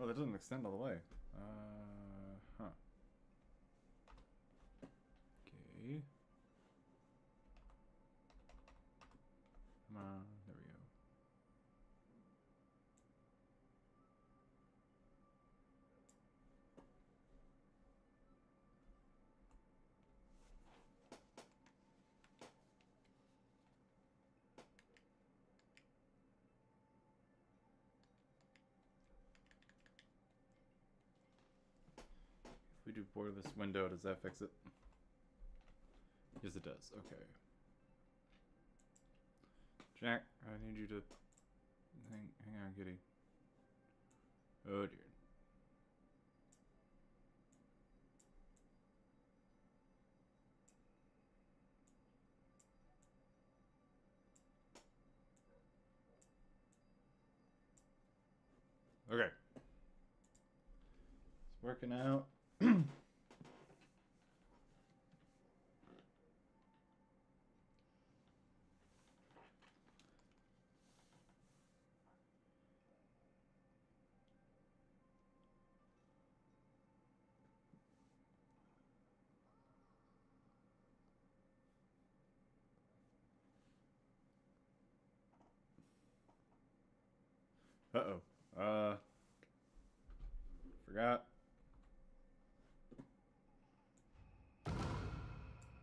Oh, that doesn't extend all the way. Huh. Okay. Come on, there we go. If we do board this window, does that fix it? Yes, it does. Okay. Jack, I need you to... Hang on, kitty. Oh, dear. Okay. It's working out. Uh-oh. Forgot.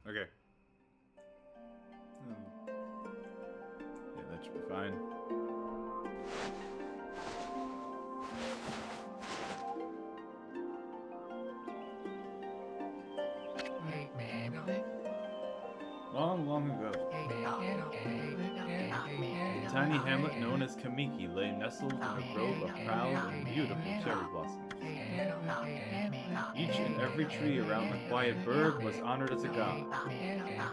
Okay. Yeah, that should be fine. Long, long ago, the tiny hamlet known as Kamiki lay nestled in a grove of proud and beautiful cherry blossoms. Each and every tree around the quiet burg was honored as a god.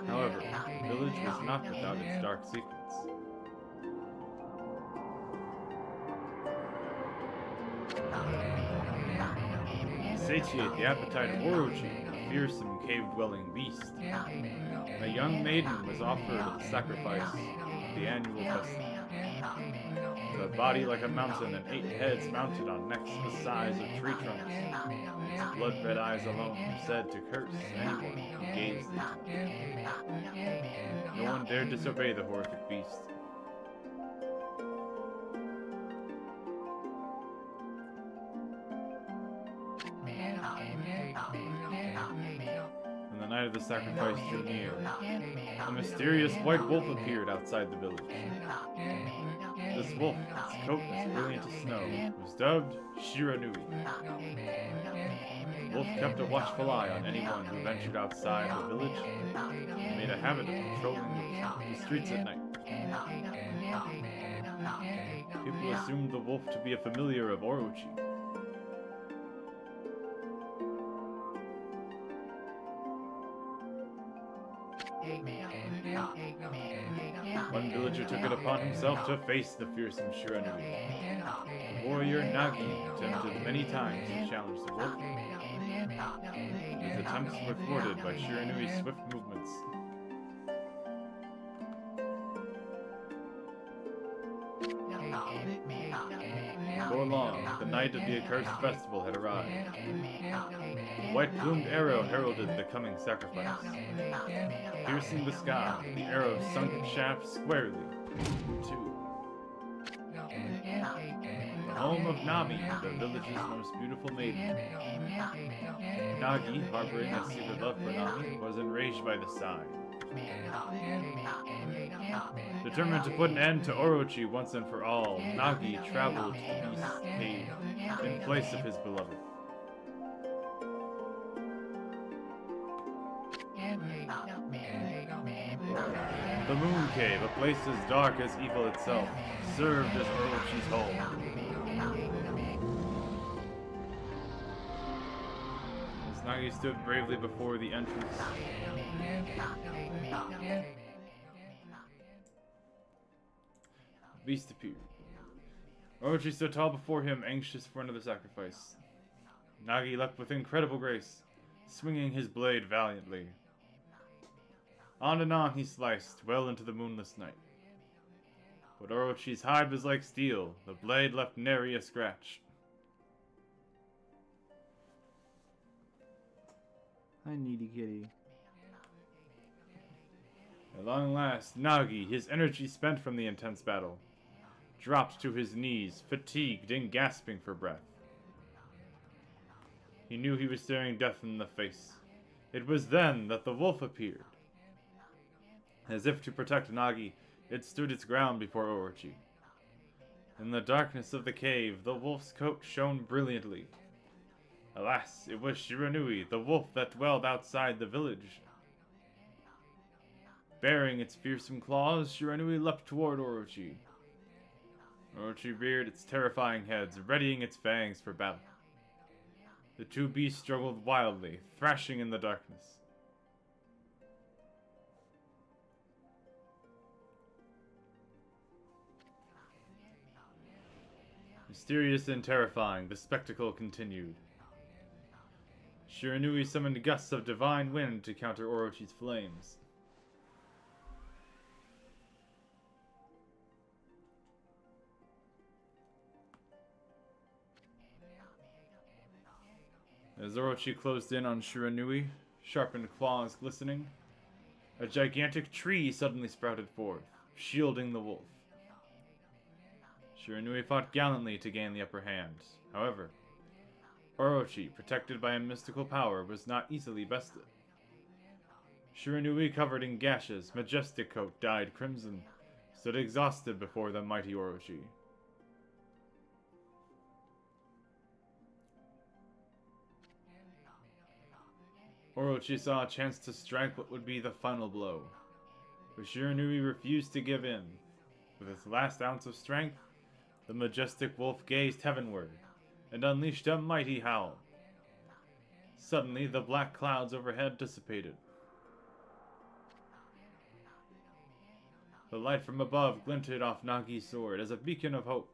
However, the village was not without its dark secrets. To satiate the appetite of Orochi, a fearsome cave-dwelling beast, a young maiden was offered as a sacrifice at the annual festival. With a body like a mountain and 8 heads mounted on necks the size of tree trunks, its blood-red eyes alone were said to curse anyone who gazed into them. No one dared disobey the horrific beast. When the night of the sacrifice drew near, a mysterious white wolf appeared outside the village. This wolf, its coat as brilliant as snow, was dubbed Shiranui. The wolf kept a watchful eye on anyone who ventured outside the village and made a habit of patrolling the streets at night. People assumed the wolf to be a familiar of Orochi. One villager took it upon himself to face the fearsome Shiranui. The warrior Nagi attempted many times to challenge the wolf. His attempts were thwarted by Shiranui's swift movements. Before long, the night of the accursed festival had arrived. A white-plumed arrow heralded the coming sacrifice. Piercing the sky, the arrow sunk its shaft squarely into the home of Nami, the village's most beautiful maiden. Nagi, harboring a secret love for Nami, was enraged by the sign. Determined to put an end to Orochi once and for all, Nagi traveled to the beast's cave in place of his beloved. The Moon Cave, a place as dark as evil itself, served as Orochi's home. As Nagi stood bravely before the entrance, the beast appeared. Orochi stood tall before him, anxious for another sacrifice. Nagi leapt with incredible grace, swinging his blade valiantly. On and on he sliced, well into the moonless night. But Orochi's hide was like steel, the blade left nary a scratch. Hi, needy kitty. At long last, Nagi, his energy spent from the intense battle, dropped to his knees, fatigued and gasping for breath. He knew he was staring death in the face. It was then that the wolf appeared. As if to protect Nagi, it stood its ground before Orochi. In the darkness of the cave, the wolf's coat shone brilliantly. Alas, it was Shiranui, the wolf that dwelled outside the village. Bearing its fearsome claws, Shiranui leapt toward Orochi. Orochi reared its terrifying heads, readying its fangs for battle. The two beasts struggled wildly, thrashing in the darkness. Mysterious and terrifying, the spectacle continued. Shiranui summoned gusts of divine wind to counter Orochi's flames. As Orochi closed in on Shiranui, sharpened claws glistening, a gigantic tree suddenly sprouted forth, shielding the wolf. Shiranui fought gallantly to gain the upper hand. However, Orochi, protected by a mystical power, was not easily bested. Shiranui, covered in gashes, majestic coat dyed crimson, stood exhausted before the mighty Orochi. Orochi saw a chance to strike what would be the final blow, but Shiranui refused to give in. With its last ounce of strength, the majestic wolf gazed heavenward and unleashed a mighty howl. Suddenly, the black clouds overhead dissipated. The light from above glinted off Nagi's sword as a beacon of hope.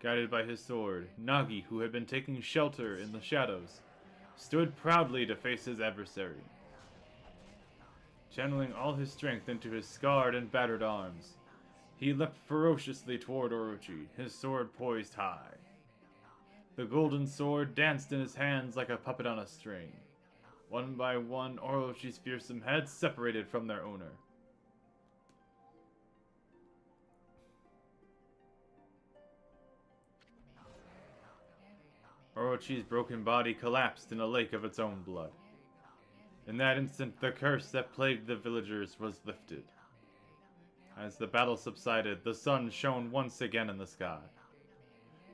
Guided by his sword, Nagi, who had been taking shelter in the shadows, stood proudly to face his adversary. Channeling all his strength into his scarred and battered arms, he leapt ferociously toward Orochi, his sword poised high. The golden sword danced in his hands like a puppet on a string. One by one, Orochi's fearsome heads separated from their owner. Orochi's broken body collapsed in a lake of its own blood. In that instant, the curse that plagued the villagers was lifted. As the battle subsided, the sun shone once again in the sky.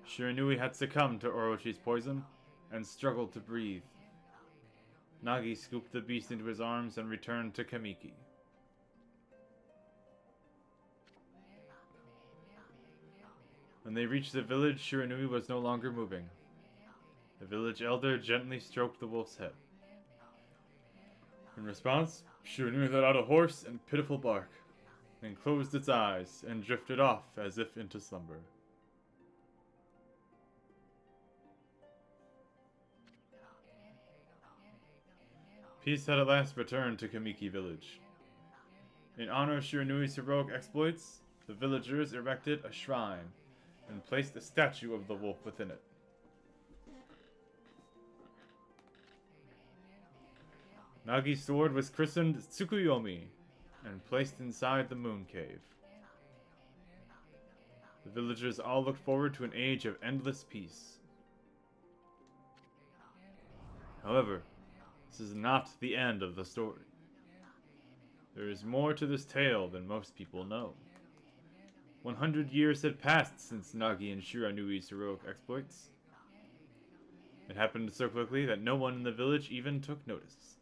Shiranui had succumbed to Orochi's poison and struggled to breathe. Nagi scooped the beast into his arms and returned to Kamiki. When they reached the village, Shiranui was no longer moving. The village elder gently stroked the wolf's head. In response, Shiranui let out a hoarse and pitiful bark, then closed its eyes and drifted off as if into slumber. Peace had at last returned to Kamiki village. In honor of Shiranui's heroic exploits, the villagers erected a shrine and placed a statue of the wolf within it. Nagi's sword was christened Tsukuyomi and placed inside the moon cave. The villagers all looked forward to an age of endless peace. However, this is not the end of the story. There is more to this tale than most people know. 100 years had passed since Nagi and Shiranui's heroic exploits. It happened so quickly that no one in the village even took notice.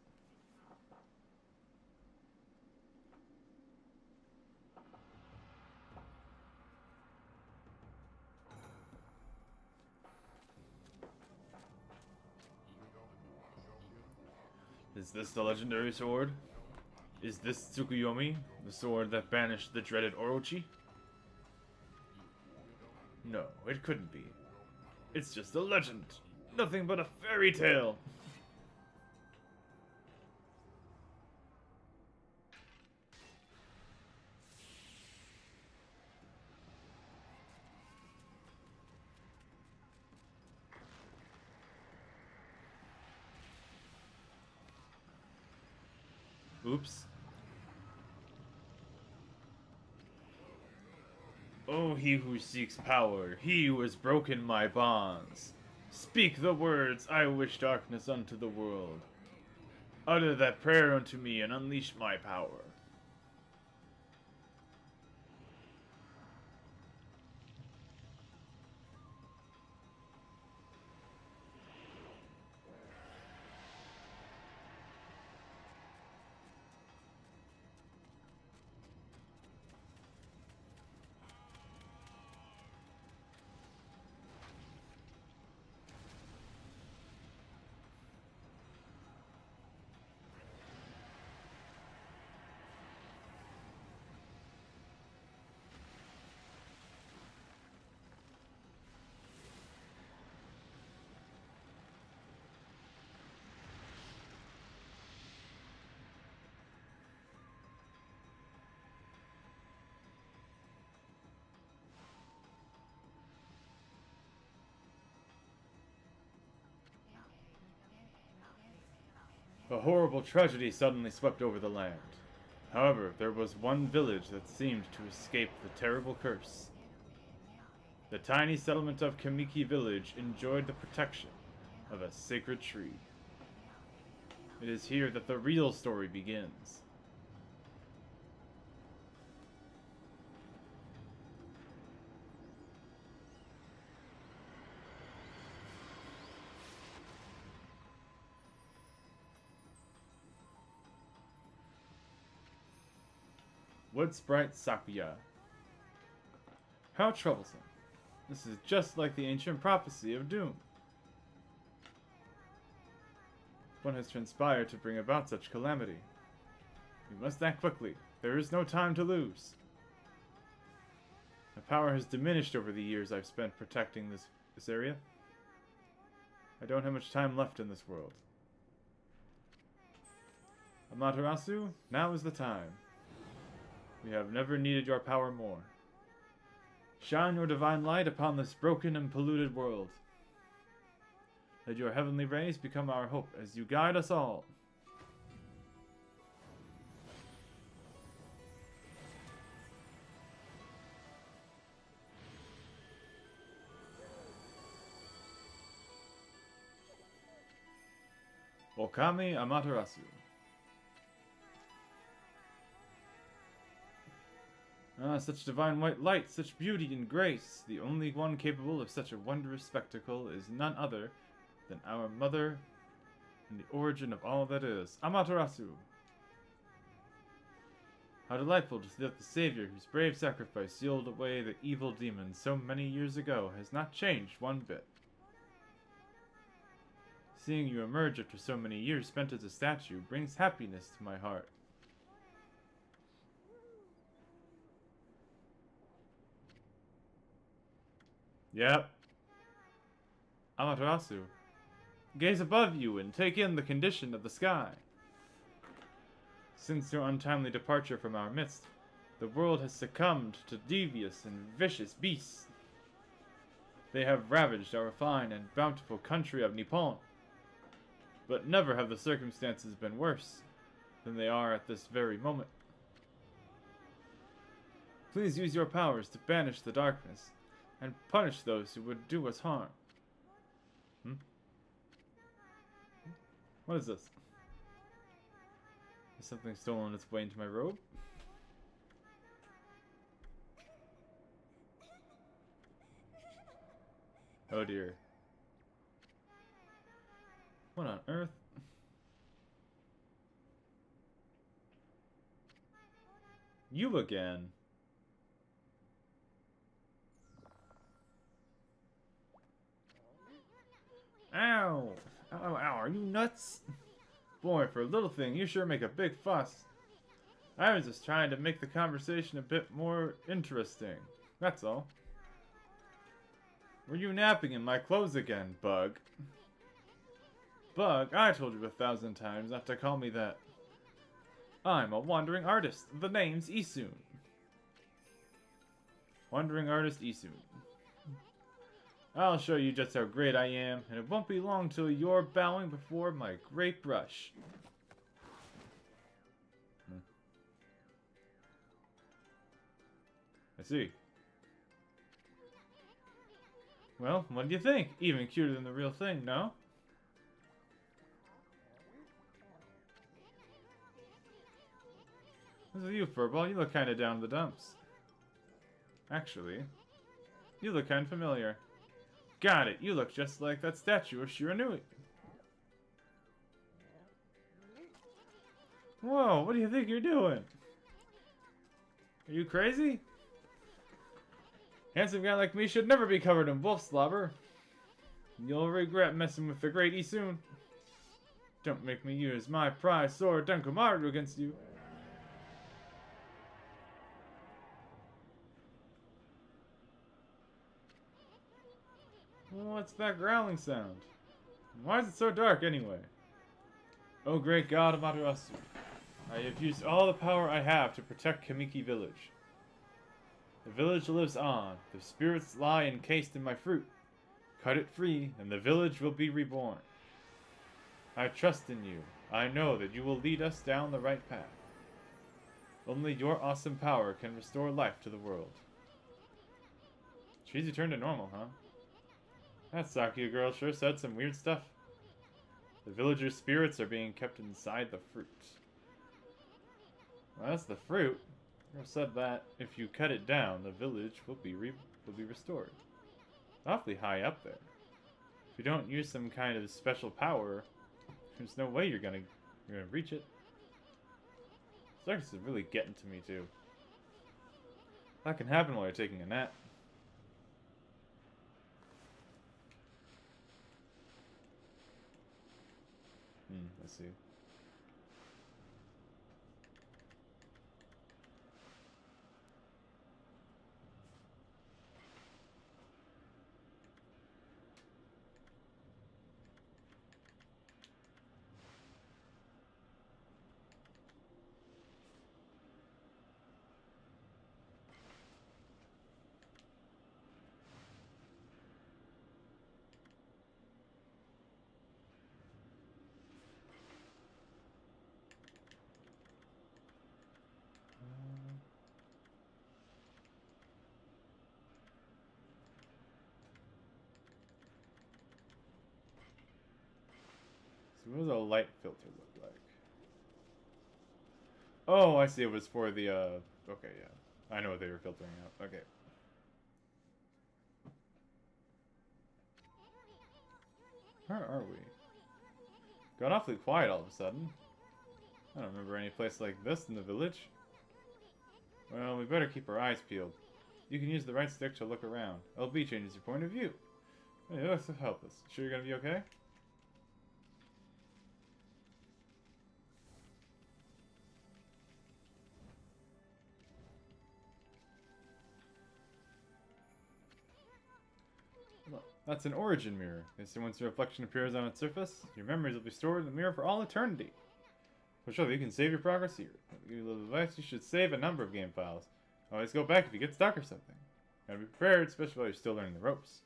Is this the legendary sword? Is this Tsukuyomi, the sword that banished the dreaded Orochi? No, it couldn't be. It's just a legend. Nothing but a fairy tale. Oops. Oh, he who seeks power, he who has broken my bonds. Speak the words, I wish darkness unto the world. Utter that prayer unto me and unleash my power. A horrible tragedy suddenly swept over the land. However, there was one village that seemed to escape the terrible curse. The tiny settlement of Kamiki Village enjoyed the protection of a sacred tree. It is here that the real story begins. Wood Sprite Sakuya. How troublesome. This is just like the ancient prophecy of doom. What has transpired to bring about such calamity? We must act quickly. There is no time to lose. My power has diminished over the years I've spent protecting this area. I don't have much time left in this world. Amaterasu, now is the time. We have never needed your power more. Shine your divine light upon this broken and polluted world. Let your heavenly rays become our hope as you guide us all. Okami Amaterasu. Ah, such divine white light, such beauty and grace! The only one capable of such a wondrous spectacle is none other than our mother and the origin of all that is, Amaterasu! How delightful to see that the Savior whose brave sacrifice sealed away the evil demons so many years ago has not changed one bit. Seeing you emerge after so many years spent as a statue brings happiness to my heart. Yep. Amaterasu, gaze above you and take in the condition of the sky. Since your untimely departure from our midst, the world has succumbed to devious and vicious beasts. They have ravaged our fine and bountiful country of Nippon. But never have the circumstances been worse than they are at this very moment. Please use your powers to banish the darkness and punish those who would do us harm. What is this? Is something stolen its way into my robe? Oh dear. What on earth? You again? Ow! Ow, ow, are you nuts? Boy, for a little thing, you sure make a big fuss. I was just trying to make the conversation a bit more interesting. That's all. Were you napping in my clothes again, Bug? Bug, I told you 1,000 times not to call me that. I'm a wandering artist. The name's Isun. Wandering artist Isun. I'll show you just how great I am, and it won't be long till you're bowing before my great brush. see. Well, what do you think? Even cuter than the real thing, no? This is you, Furball. You look kinda down in the dumps. Actually, you look kinda familiar. Got it! You look just like that statue of Shiranui. Whoa, what do you think you're doing? Are you crazy? Handsome guy like me should never be covered in wolf slobber. You'll regret messing with the great Isun. Don't make me use my prize sword Denkumaru against you. What's that growling sound? Why is it so dark anyway? Oh great god of Amaterasu, I have used all the power I have to protect Kamiki Village. The village lives on. The spirits lie encased in my fruit. Cut it free, and the village will be reborn. I trust in you. I know that you will lead us down the right path. Only your awesome power can restore life to the world. She's returned to normal, huh? That Sakuya girl sure said some weird stuff. The villagers' spirits are being kept inside the fruit. Well, that's the fruit. Girl said that if you cut it down, the village will be restored. Awfully high up there. If you don't use some kind of special power, there's no way you're gonna reach it. Circus is really getting to me too. That can happen while you're taking a nap. Let's see. So what does a light filter look like? Oh, I see. It was for the, okay, yeah. I know what they were filtering out. Okay. Where are we? Got awfully quiet all of a sudden. I don't remember any place like this in the village. Well, we better keep our eyes peeled. You can use the right stick to look around. LB changes your point of view. Hey, it looks helpless. Sure you're gonna be okay? Well, that's an origin mirror. So once your reflection appears on its surface, your memories will be stored in the mirror for all eternity. For sure, you can save your progress here. I'll give you a little advice. You should save a number of game files. Always go back if you get stuck or something. Gotta be prepared, especially while you're still learning the ropes.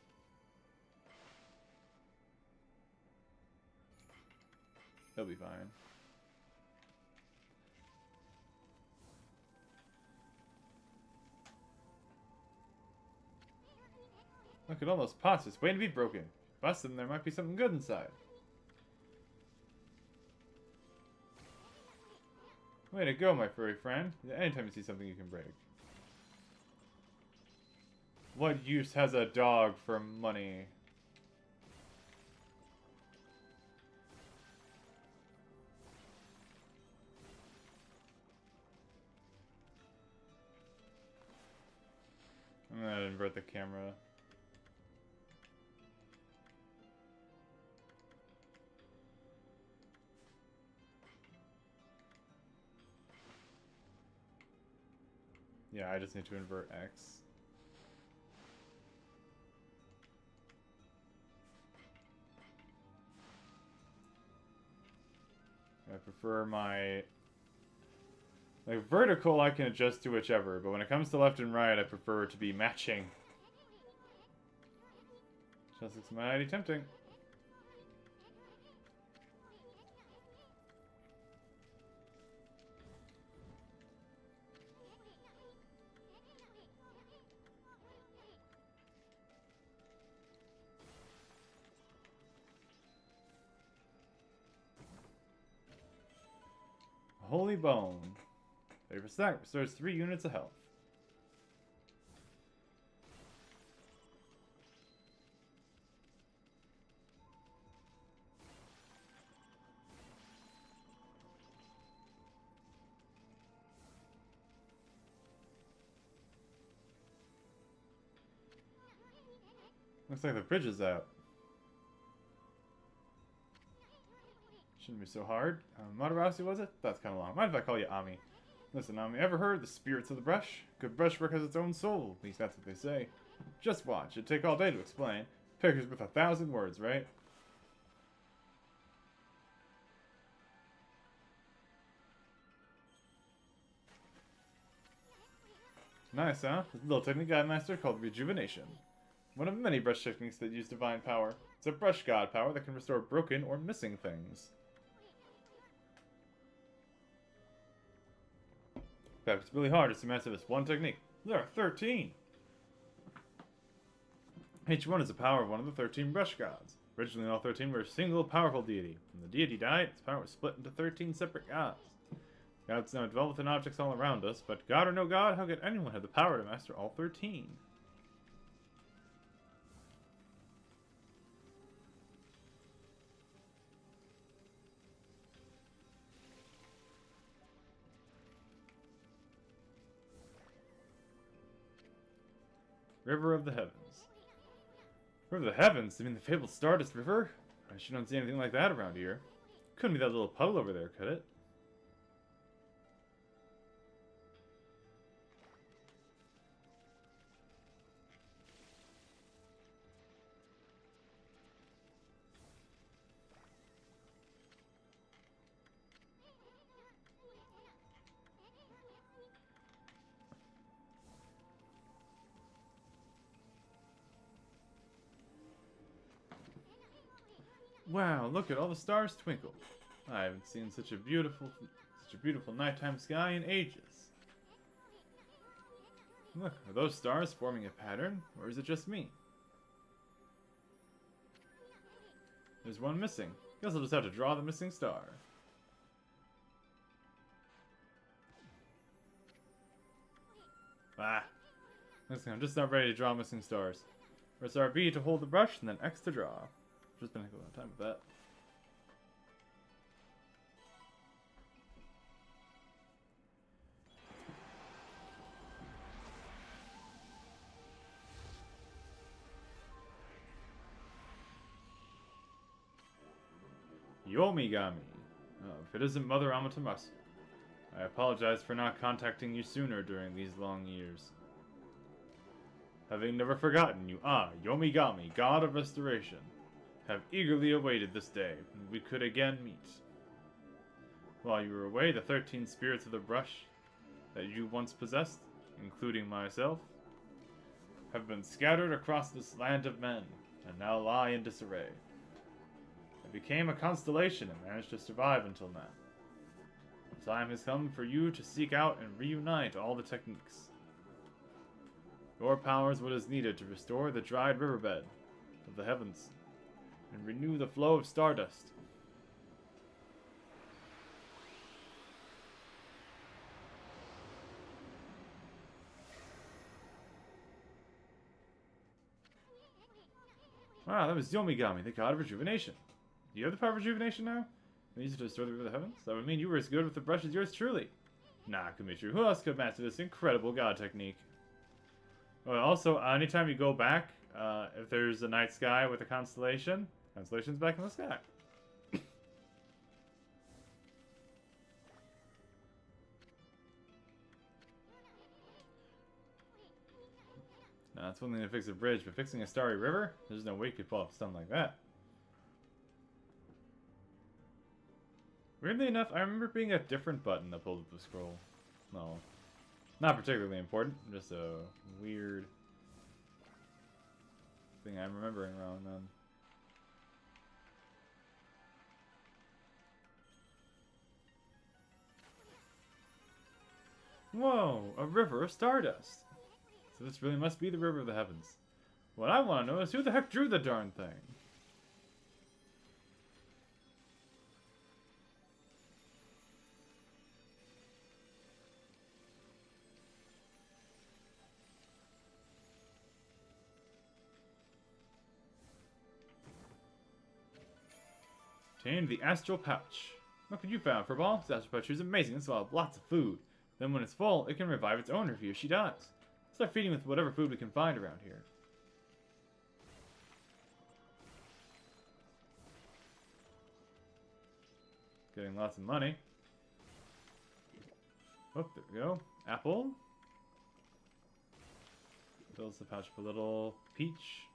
They'll be fine. Look at all those pots just waiting to be broken. If you bust them, there might be something good inside. Way to go, my furry friend. Anytime you see something you can break. What use has a dog for money? I'm gonna invert the camera. Yeah, I just need to invert X. I prefer my... Like, vertical I can adjust to whichever, but when it comes to left and right, I prefer it to be matching. Just looks mighty tempting. holy bone. 30% restores 3 units of health. Looks like the bridge is out. Shouldn't be so hard. Madarasi, was it? That's kind of long. Mind if I call you Ami? Listen, Ami, ever heard the spirits of the brush? Good brushwork has its own soul. At least that's what they say. Just watch. It'd take all day to explain. Pictures with 1,000 words, right? Nice, huh? There's a little technique guide master called Rejuvenation. One of many brush techniques that use divine power. It's a brush god power that can restore broken or missing things. In fact, it's really hard to master this one technique. There are 13! Each one is the power of one of the 13 brush gods. Originally, all 13 were a single powerful deity. When the deity died, its power was split into 13 separate gods. Gods now dwell within objects all around us, but god or no god, how could anyone have the power to master all 13? River of the Heavens. River of the Heavens? You mean the fabled Stardust River? I sure don't see anything like that around here. Couldn't be that little puddle over there, could it? Wow, look at all the stars twinkle. I haven't seen such a beautiful nighttime sky in ages. Look, are those stars forming a pattern, or is it just me? There's one missing. Guess I'll just have to draw the missing star. Ah. Listen, I'm just not ready to draw missing stars. Press RB to hold the brush, and then X to draw. Just been a lot of time with that. Yomigami. Oh, if it isn't Mother Amaterasu. I apologize for not contacting you sooner during these long years. Having never forgotten you, Yomigami, God of Restoration, have eagerly awaited this day when we could again meet. While you were away, the 13 spirits of the brush that you once possessed, including myself, have been scattered across this land of men, and now lie in disarray. I became a constellation and managed to survive until now. The time has come for you to seek out and reunite all the techniques. Your power is what is needed to restore the dried riverbed of the heavens and renew the flow of stardust. Wow, that was Yomigami, the god of rejuvenation. Do you have the power of rejuvenation now? And use it to restore the river of the heavens? That would mean you were as good with the brush as yours truly. Nah, couldn't be true. Who else could master this incredible god technique? Oh, also, anytime you go back, if there's a night sky with a constellation, constellation's back in the sky. Now, that's one thing to fix a bridge, but fixing a starry river? There's no way you could pull off something like that. Weirdly enough, I remember being a different button that pulled up the scroll. No. Not particularly important, just a weird thing I'm remembering wrong then. Whoa, a river of stardust. So this really must be the river of the heavens. What I want to know is who the heck drew the darn thing? Obtained the astral pouch. Look what you found, Furball. This astral pouch is amazing. It's full of lots of food. Then when it's full, it can revive its owner if he or she dies. Start feeding with whatever food we can find around here. Getting lots of money. Oh, there we go. Apple. Fills the pouch with a little peach.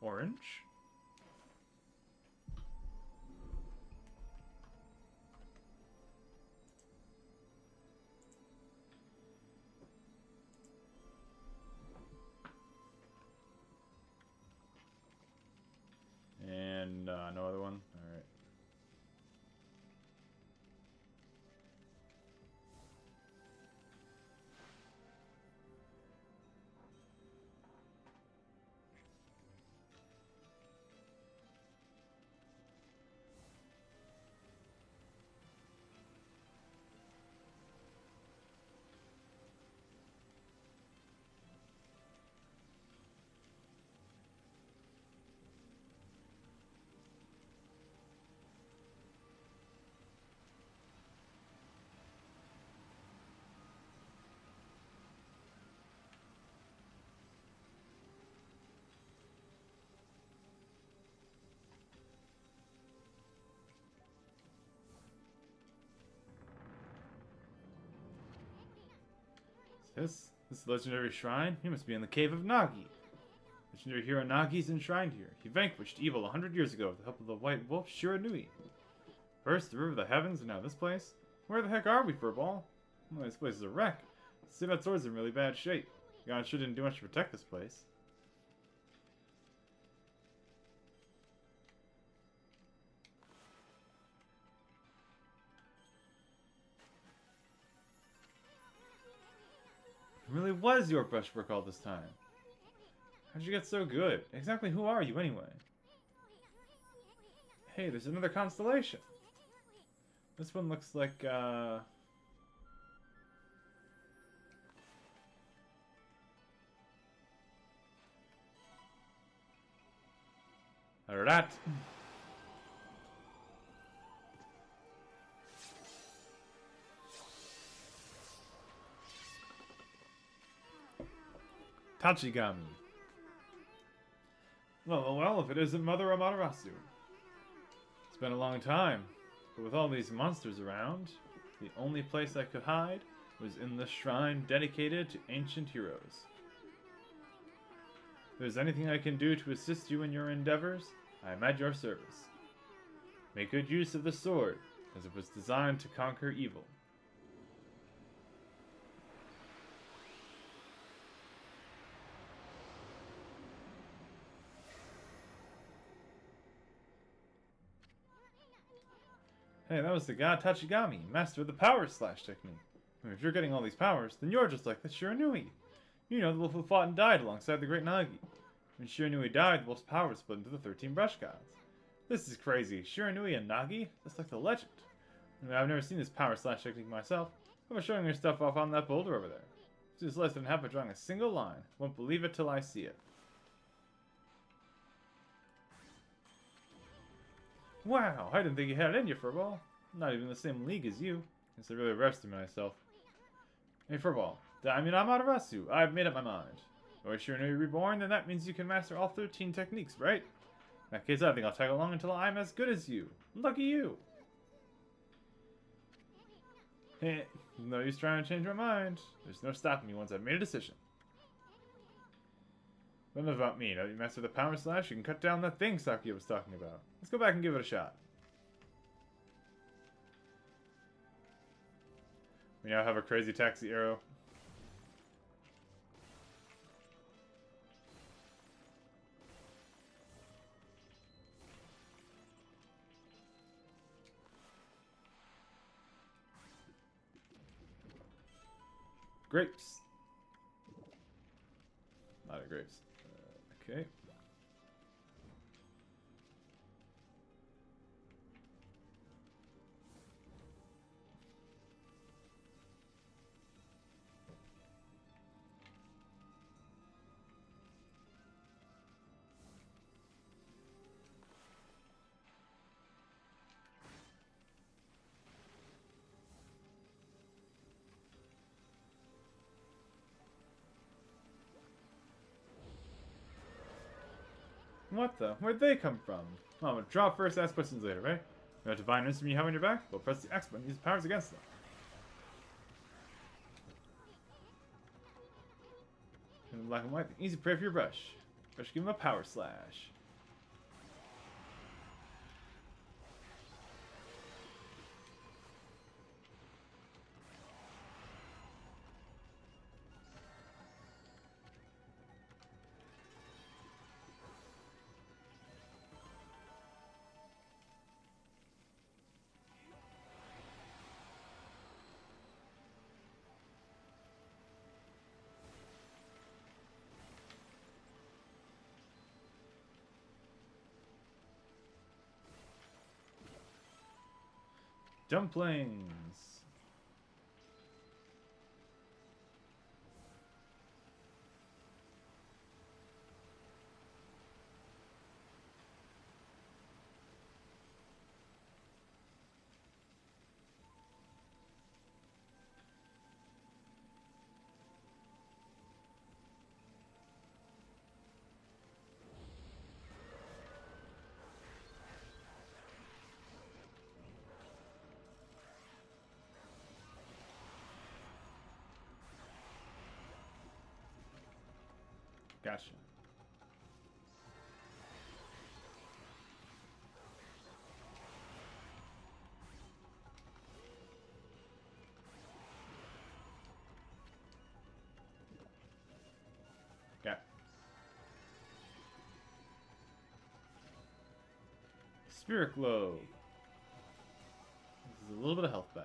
Orange. And no other one? Alright. This legendary shrine? He must be in the cave of Nagi. Legendary hero Nagi is enshrined here. He vanquished evil 100 years ago with the help of the white wolf Shiranui. First, the river of the heavens, and now this place? Where the heck are we, Furball? Well, this place is a wreck. See, that sword's in really bad shape. God sure didn't do much to protect this place. It really was your brushwork all this time. How'd you get so good? Exactly who are you, anyway? Hey, there's another constellation. This one looks like, Alright. Tachigami. Well, if it isn't Mother Amaterasu. It's been a long time, but with all these monsters around, the only place I could hide was in the shrine dedicated to ancient heroes. If there's anything I can do to assist you in your endeavors, I am at your service. Make good use of the sword, as it was designed to conquer evil. Hey, that was the god Tachigami, master of the power slash technique. I mean, if you're getting all these powers, then you're just like the Shiranui. You know, the wolf who fought and died alongside the great Nagi. When Shiranui died, the wolf's power split into the 13 brush gods. This is crazy. Shiranui and Nagi? That's like the legend. I mean, I've never seen this power slash technique myself. I was showing her stuff off on that boulder over there. She's less than half by drawing a single line. Won't believe it till I see it. Wow, I didn't think you had it in you, Furball. I'm not even in the same league as you. Guess I really rested myself. Hey, Furball. I mean, I'm Amaterasu. I've made up my mind. Or Shiranui reborn, then that means you can master all 13 techniques, right? In that case, I think I'll tag along until I'm as good as you. Lucky you. Heh, no use trying to change my mind. There's no stopping me once I've made a decision. But enough about me. Now that you master the power slash, you can cut down that thing Sakuya was talking about. Let's go back and give it a shot. We now have a crazy taxi arrow. Grapes. A lot of grapes. Okay. What the? Where'd they come from? Oh, I'm gonna draw first, ask questions later, right? You have to find an instrument you have on your back? Well, press the X button, use powers against them. In black and white, easy prey for your brush. Brush, give him a power slash. Dumplings! Gotcha. Got Spirit Globe. This is a little bit of health back.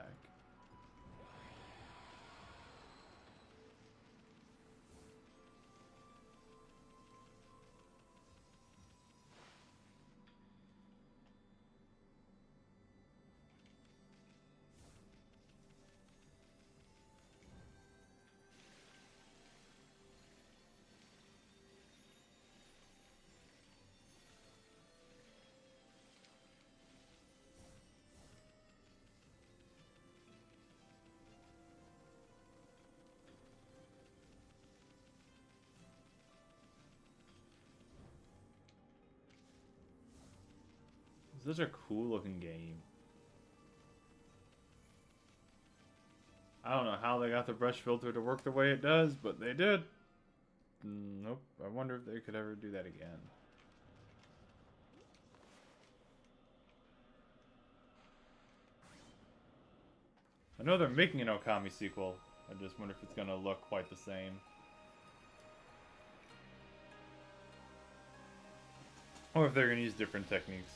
Such a cool looking game. I don't know how they got the brush filter to work the way it does, but they did. Nope. I wonder if they could ever do that again. I know they're making an Okami sequel. I just wonder if it's gonna look quite the same. Or if they're gonna use different techniques.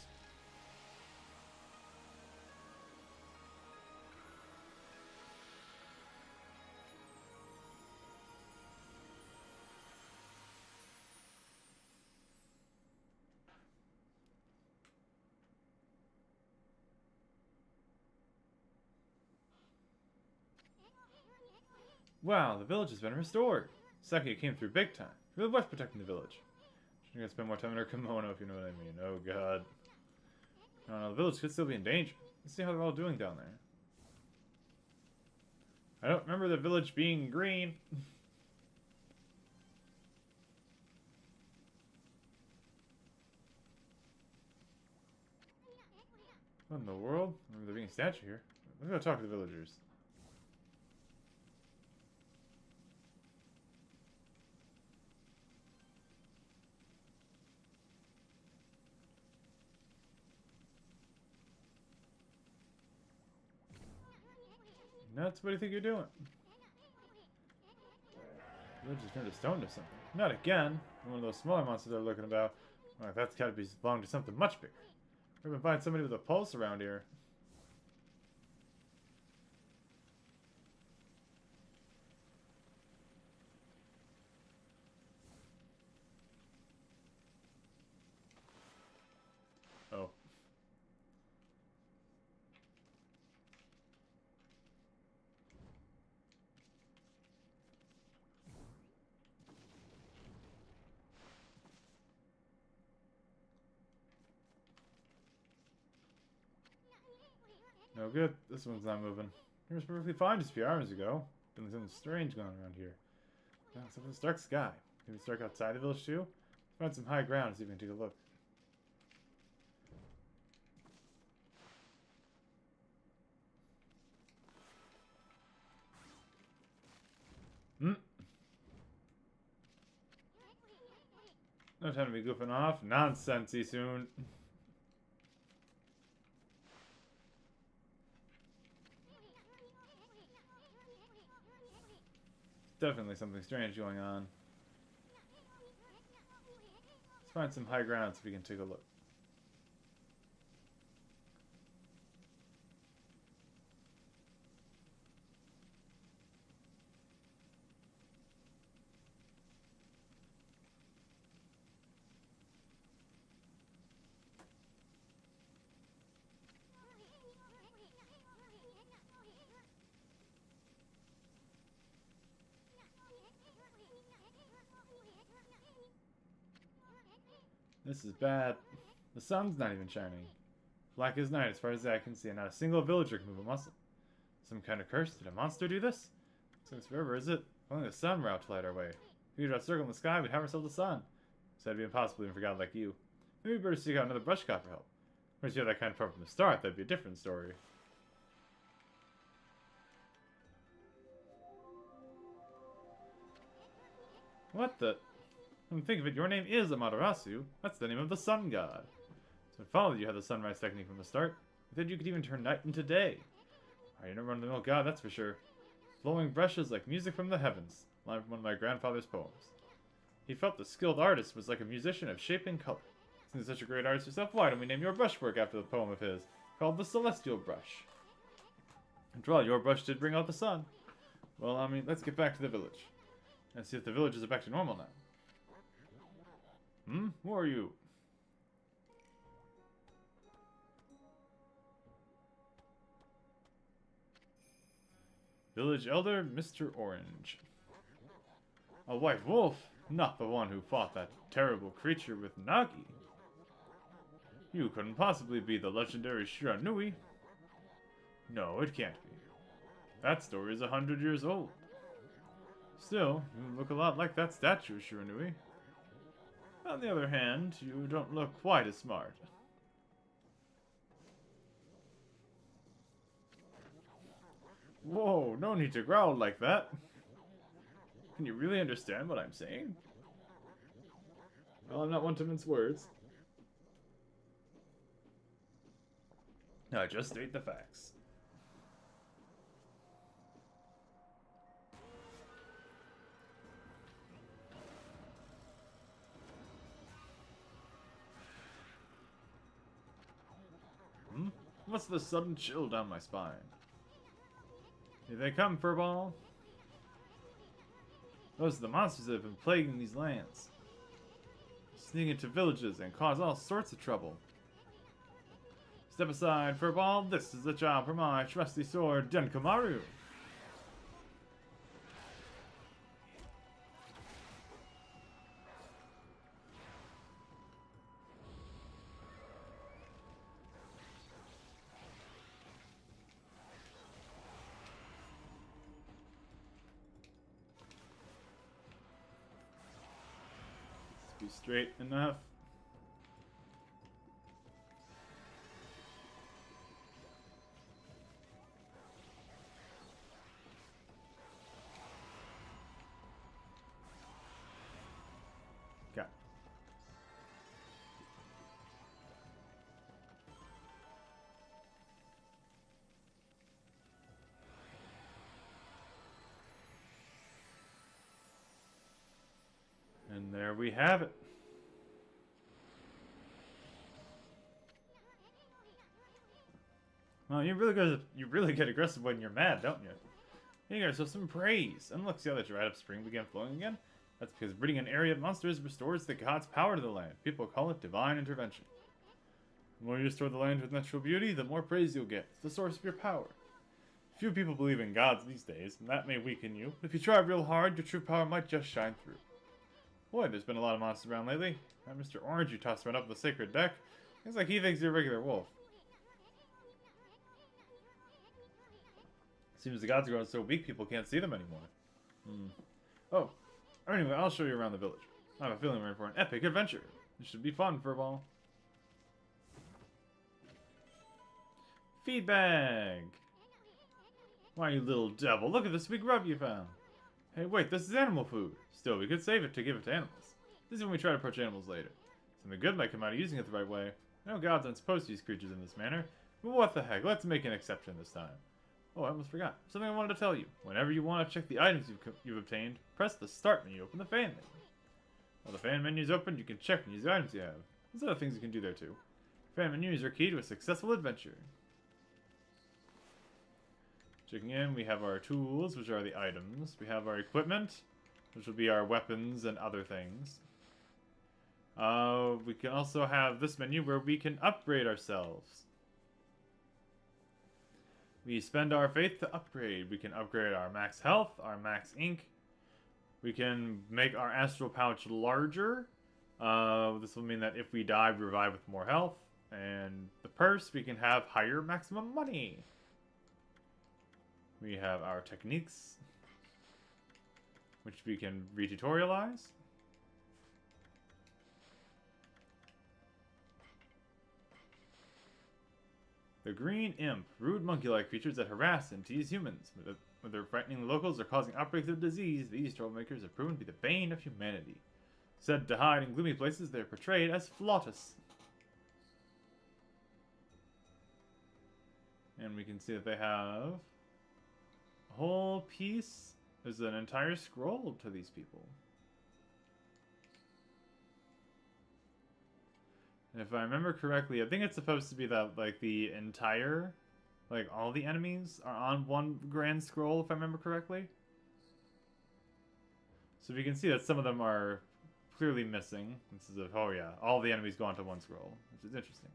Wow, the village has been restored. Saki came through big time. She really was protecting the village. She's gonna spend more time in her kimono, if you know what I mean. Oh god. I don't know, the village could still be in danger. Let's see how they're all doing down there. I don't remember the village being green. What in the world? I remember there being a statue here. Let's go talk to the villagers. Nuts, what do you think you're doing? The village has turned to stone to something. Not again. One of those smaller monsters they're looking about. Well, that's gotta belong to something much bigger. We're gonna find somebody with a pulse around here. Oh. No good. This one's not moving. It was perfectly fine just a few hours ago. Feeling something strange going around here. Oh, something's dark sky. Maybe it's dark outside the village too? Let's find some high ground and see if we can take a look. No time to be goofing off. Nonsensey soon. Definitely something strange going on. Let's find some high ground so we can take a look. This is bad. The sun's not even shining. Black as night as far as the eye can see, and not a single villager can move a muscle. Some kind of curse? Did a monster do this? Since forever, is it? Only the sun were out to light our way. If we could draw a circle in the sky, we'd have ourselves a sun. So that'd be impossible even for a god like you. Maybe we better seek out another brush god for help. Whereas you had that kind of power from the start, that'd be a different story. What the? Come think of it, your name is Amaterasu. That's the name of the sun god. So it followed you had the sunrise technique from the start. You said you could even turn night into day. You're no run-of-the-mill god, that's for sure. Flowing brushes like music from the heavens. Line from one of my grandfather's poems. He felt the skilled artist was like a musician of shape and color. Since you're such a great artist yourself, why don't we name your brushwork after the poem of his, called the Celestial Brush? After all, your brush did bring out the sun. Well, I mean, let's get back to the village. And see if the villagers are back to normal now. Who are you? Village Elder, Mr. Orange. A white wolf? Not the one who fought that terrible creature with Nagi. You couldn't possibly be the legendary Shiranui. No, it can't be. That story is 100 years old. Still, you look a lot like that statue, Shiranui. On the other hand, you don't look quite as smart. Whoa, no need to growl like that. Can you really understand what I'm saying? Well, I'm not one to mince words. I just state the facts. What's the sudden chill down my spine? Here they come, Furball. Those are the monsters that have been plaguing these lands. Sneak into villages and cause all sorts of trouble. Step aside, Furball. This is the job for my trusty sword, Denkamaru. Be straight enough. Got it. And there we have it. Well, you really get aggressive when you're mad, don't you? You got yourself some praise. And look, see how the dried up spring began flowing again? That's because breeding an area of monsters restores the god's power to the land. People call it divine intervention. The more you restore the land with natural beauty, the more praise you'll get. It's the source of your power. Few people believe in gods these days, and that may weaken you. But if you try real hard, your true power might just shine through. Boy, there's been a lot of monsters around lately. That Mr. Orange you tossed around up the sacred deck, seems like he thinks you're a regular wolf. Seems the gods are growing so weak people can't see them anymore. Oh, anyway, I'll show you around the village. I have a feeling we're in for an epic adventure. This should be fun, Furball. Feed bag! Why, you little look at this big rub you found. Hey, wait, this is animal food. Still, we could save it to give it to animals. This is when we try to approach animals later. Something good might come out of using it the right way. No gods aren't supposed to use creatures in this manner. But what the heck, let's make an exception this time. Oh, I almost forgot. Something I wanted to tell you. Whenever you want to check the items you've obtained, press the Start menu, open the fan menu. While the fan menu is open, you can check and use the items you have. There's other things you can do there too. Fan menus are key to a successful adventure. Checking in, we have our tools, which are the items. We have our equipment, which will be our weapons and other things. We can also have this menu where we can upgrade ourselves. We spend our faith to upgrade. We can upgrade our max health, our max ink. We can make our astral pouch larger. This will mean that if we die, we revive with more health. And the purse, we can have higher maximum money. We have our techniques, which we can retutorialize. The Green Imp, rude monkey-like creatures that harass and tease humans. Whether frightening locals or causing outbreaks of disease, these troublemakers have proven to be the bane of humanity. Said to hide in gloomy places, they are portrayed as flautus. And we can see that they have a whole piece. There's an entire scroll to these people. And if I remember correctly, I think it's supposed to be that, like, the entire, like, all the enemies are on one grand scroll, if I remember correctly. So we can see that some of them are clearly missing. This is oh yeah, all the enemies go onto one scroll, which is interesting.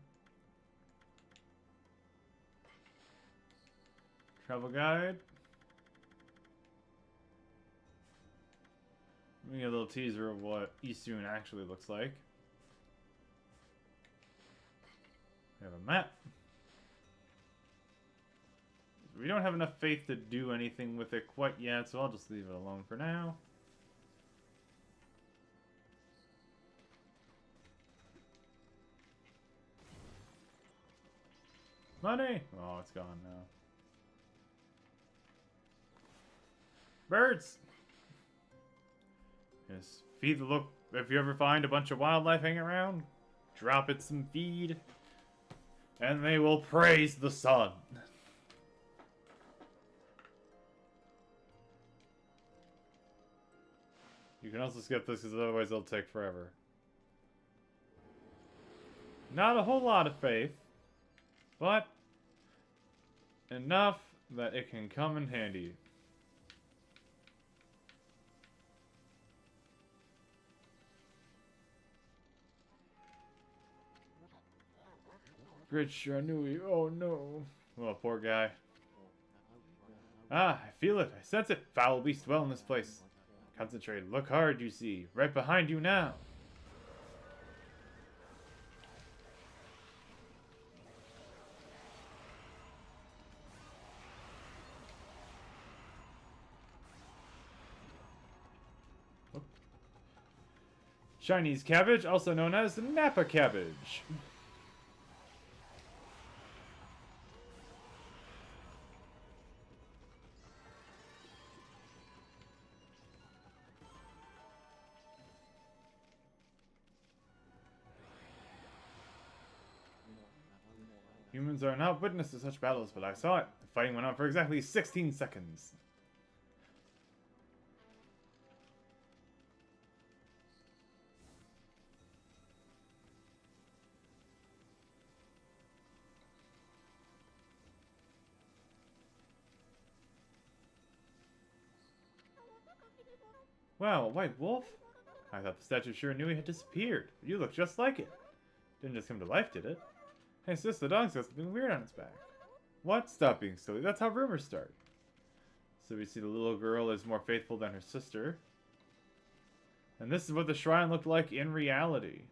Travel guide. We get a little teaser of what Eastune actually looks like. We have a map. We don't have enough faith to do anything with it quite yet, so I'll just leave it alone for now. Money! Oh, it's gone now. Birds! Yes, feed the look. If you ever find a bunch of wildlife hanging around, drop it some feed, and they will praise the sun. You can also skip this because otherwise it'll take forever. Not a whole lot of faith, but enough that it can come in handy. Great Shanui, oh no. Oh, poor guy. Ah, I feel it, I sense it. Foul beast dwell in this place. Concentrate, look hard, you see. Right behind you now. Chinese cabbage, also known as Napa cabbage. Humans are not witness to such battles, but I saw it. The fighting went on for exactly 16 seconds. Wow, a white wolf? I thought the statue sure knew he had disappeared. But you look just like it. Didn't just come to life, did it? Hey sis, the dog's got something weird on its back. What? Stop being silly. That's how rumors start. So we see the little girl is more faithful than her sister. And this is what the shrine looked like in reality.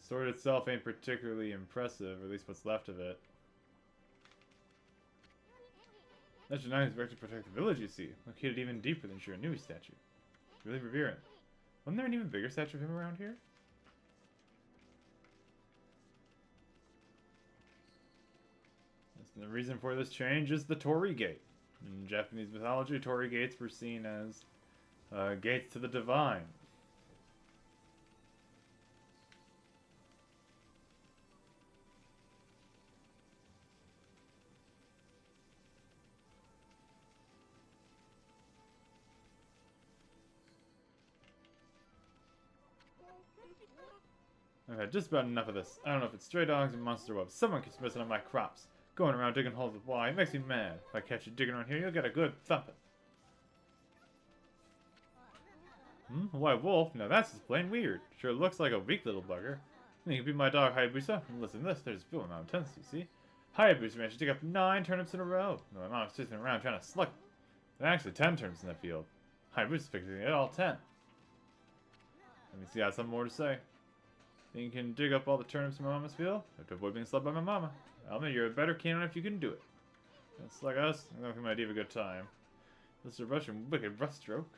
The sword itself ain't particularly impressive, or at least what's left of it. Legend 9 is directed to protect the village, you see. Located even deeper than Shiranui's statue. Really revering. Wasn't there an even bigger statue of him around here? And the reason for this change is the Torii Gate. In Japanese mythology, torii gates were seen as gates to the divine. I've had just about enough of this. I don't know if it's stray dogs or monster webs. Someone keeps messing up my crops. Going around digging holes with why. It makes me mad. If I catch you digging around here, you'll get a good thumping. A white wolf? Now that's just plain weird. Sure looks like a weak little bugger. You can be my dog Hayabusa. And listen to this, there's Bill Mountain Tents, you see? Hayabusa managed to dig up 9 turnips in a row. My mom's sitting around trying to slug them. There are actually 10 turnips in that field. Hayabusa's fixing it all 10. Let me see, I have something more to say. Think you can dig up all the turnips in my mama's field? You have to avoid being slugged by my mama. Alma, you're a better cannon if you can do it. Just like us, I think we might have a good time. This is a Russian wicked rough stroke.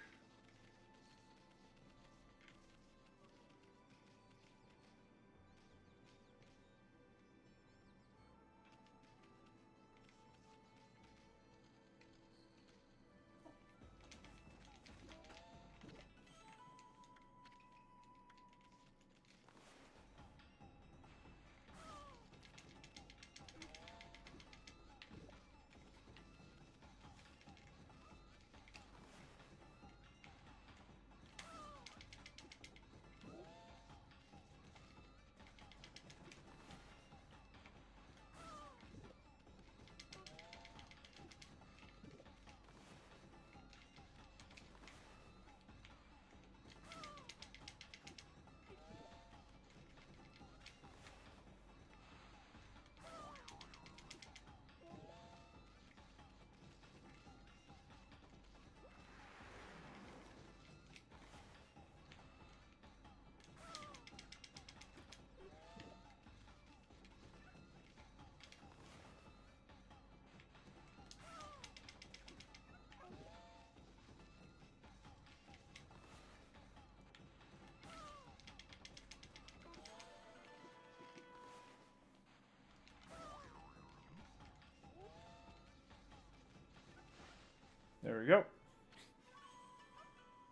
There we go.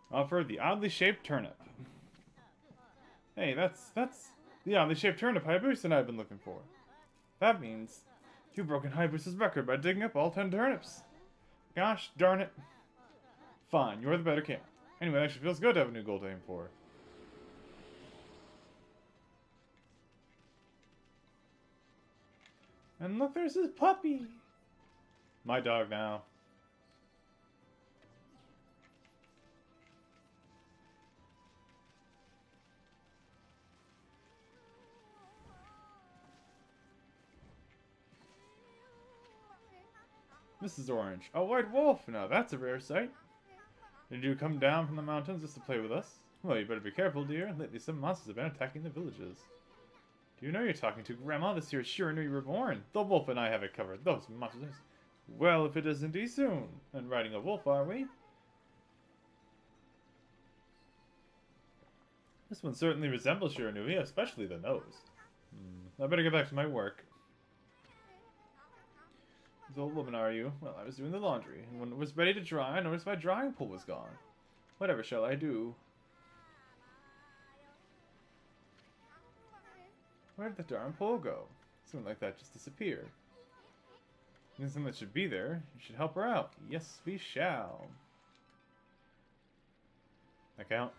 Offer the oddly shaped turnip. Hey, that's the oddly shaped turnip Hayabusa and I have been looking for. That means you've broken Hayabusa's record by digging up all 10 turnips. Gosh darn it. Fine, you're the better camp. Anyway, it actually feels good to have a new goal to aim for. And look, there's his puppy. My dog now. Mrs. Orange. A white wolf! Now that's a rare sight. Did you come down from the mountains just to play with us? Well, you better be careful, dear. Lately some monsters have been attacking the villages. Do you know you're talking to Grandma? This year sure knew you were born. The wolf and I have it covered. Those monsters. Well, if it is indeed soon. And riding a wolf, are we? This one certainly resembles Shiranui, especially the nose. I better get back to my work. Whose old woman are you? Well, I was doing the laundry, and when it was ready to dry, I noticed my drying pool was gone. Whatever shall I do? Where did the darn pole go? Something like that just disappeared. There's something that should be there. You should help her out. Yes, we shall. That count?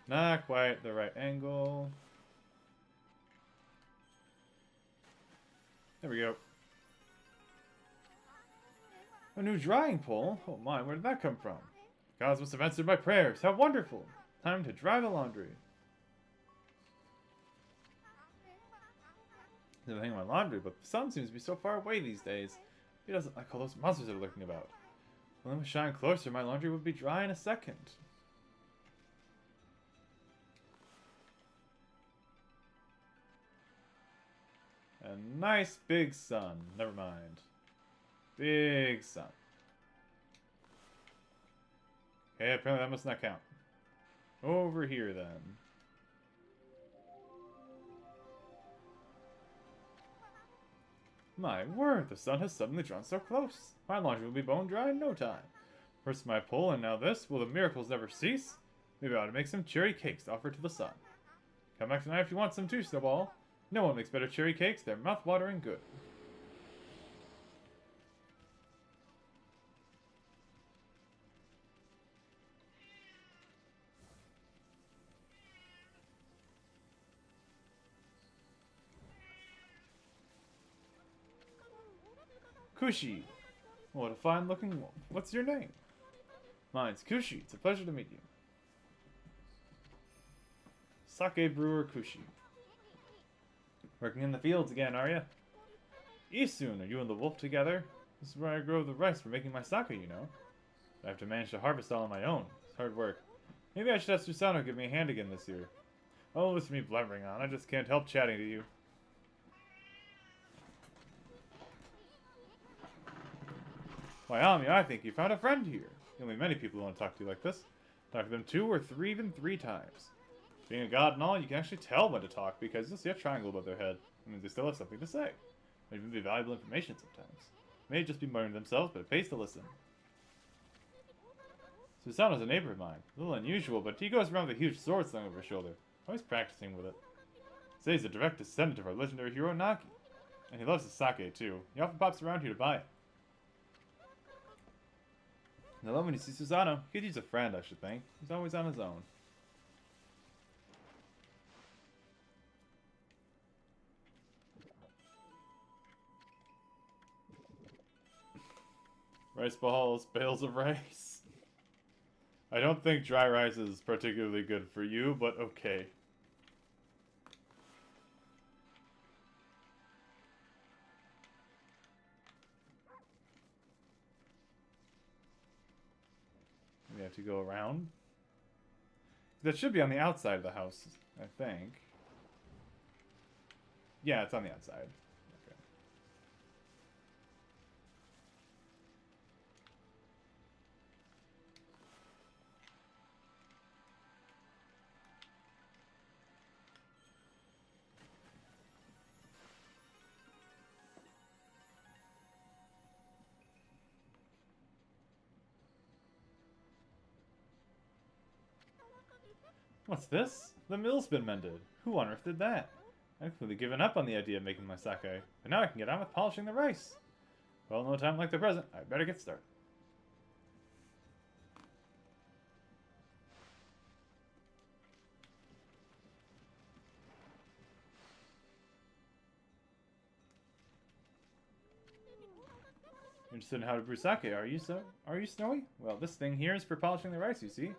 Not quite the right angle. There we go. A new drying pole? Oh my, where did that come from? The gods must have answered my prayers. How wonderful! Time to dry the laundry. I'm hanging my laundry, but the sun seems to be so far away these days. He doesn't like all those monsters are lurking about. Well, let me shine closer, my laundry would be dry in a second. A nice big sun. Never mind. Big sun. Okay, apparently that must not count. Over here, then. My word, the sun has suddenly drawn so close. My laundry will be bone dry in no time. First my pull, and now this. Will the miracles never cease? Maybe I ought to make some cherry cakes to offer to the sun. Come back tonight if you want some too, Snowball. No one makes better cherry cakes. They're mouth-watering good. Kushi. What a fine-looking woman. What's your name? Mine's Kushi. It's a pleasure to meet you. Sake brewer Kushi. Working in the fields again, are you? Isun, are you and the wolf together? This is where I grow the rice for making my sake, you know. I have to manage to harvest all on my own. It's hard work. Maybe I should have Susano give me a hand again this year. Oh, listen to me blabbering on. I just can't help chatting to you. Why, Ami, I think you found a friend here. There'll be many people who want to talk to you like this. Talk to them 2 or 3, even 3 times. Being a god and all, you can actually tell when to talk because you'll see a triangle above their head. It means they still have something to say. Might even be valuable information sometimes. It may just be muttering to themselves, but it pays to listen. Susano's a neighbor of mine. A little unusual, but he goes around with a huge sword slung over his shoulder. Always practicing with it. Say he's a direct descendant of our legendary hero Naki. And he loves his sake, too. He often pops around here to buy it. And I love when you see Susano. He could use a friend, I should think. He's always on his own. Rice balls, bales of rice. I don't think dry rice is particularly good for you, but okay. We have to go around. That should be on the outside of the house, I think. Yeah, it's on the outside. Okay. What's this? The mill's been mended. Who on earth did that? I've completely given up on the idea of making my sake, but now I can get on with polishing the rice. Well, no time like the present. I'd better get started. Interested in how to brew sake, are you, Snowy? Well, this thing here is for polishing the rice, you see.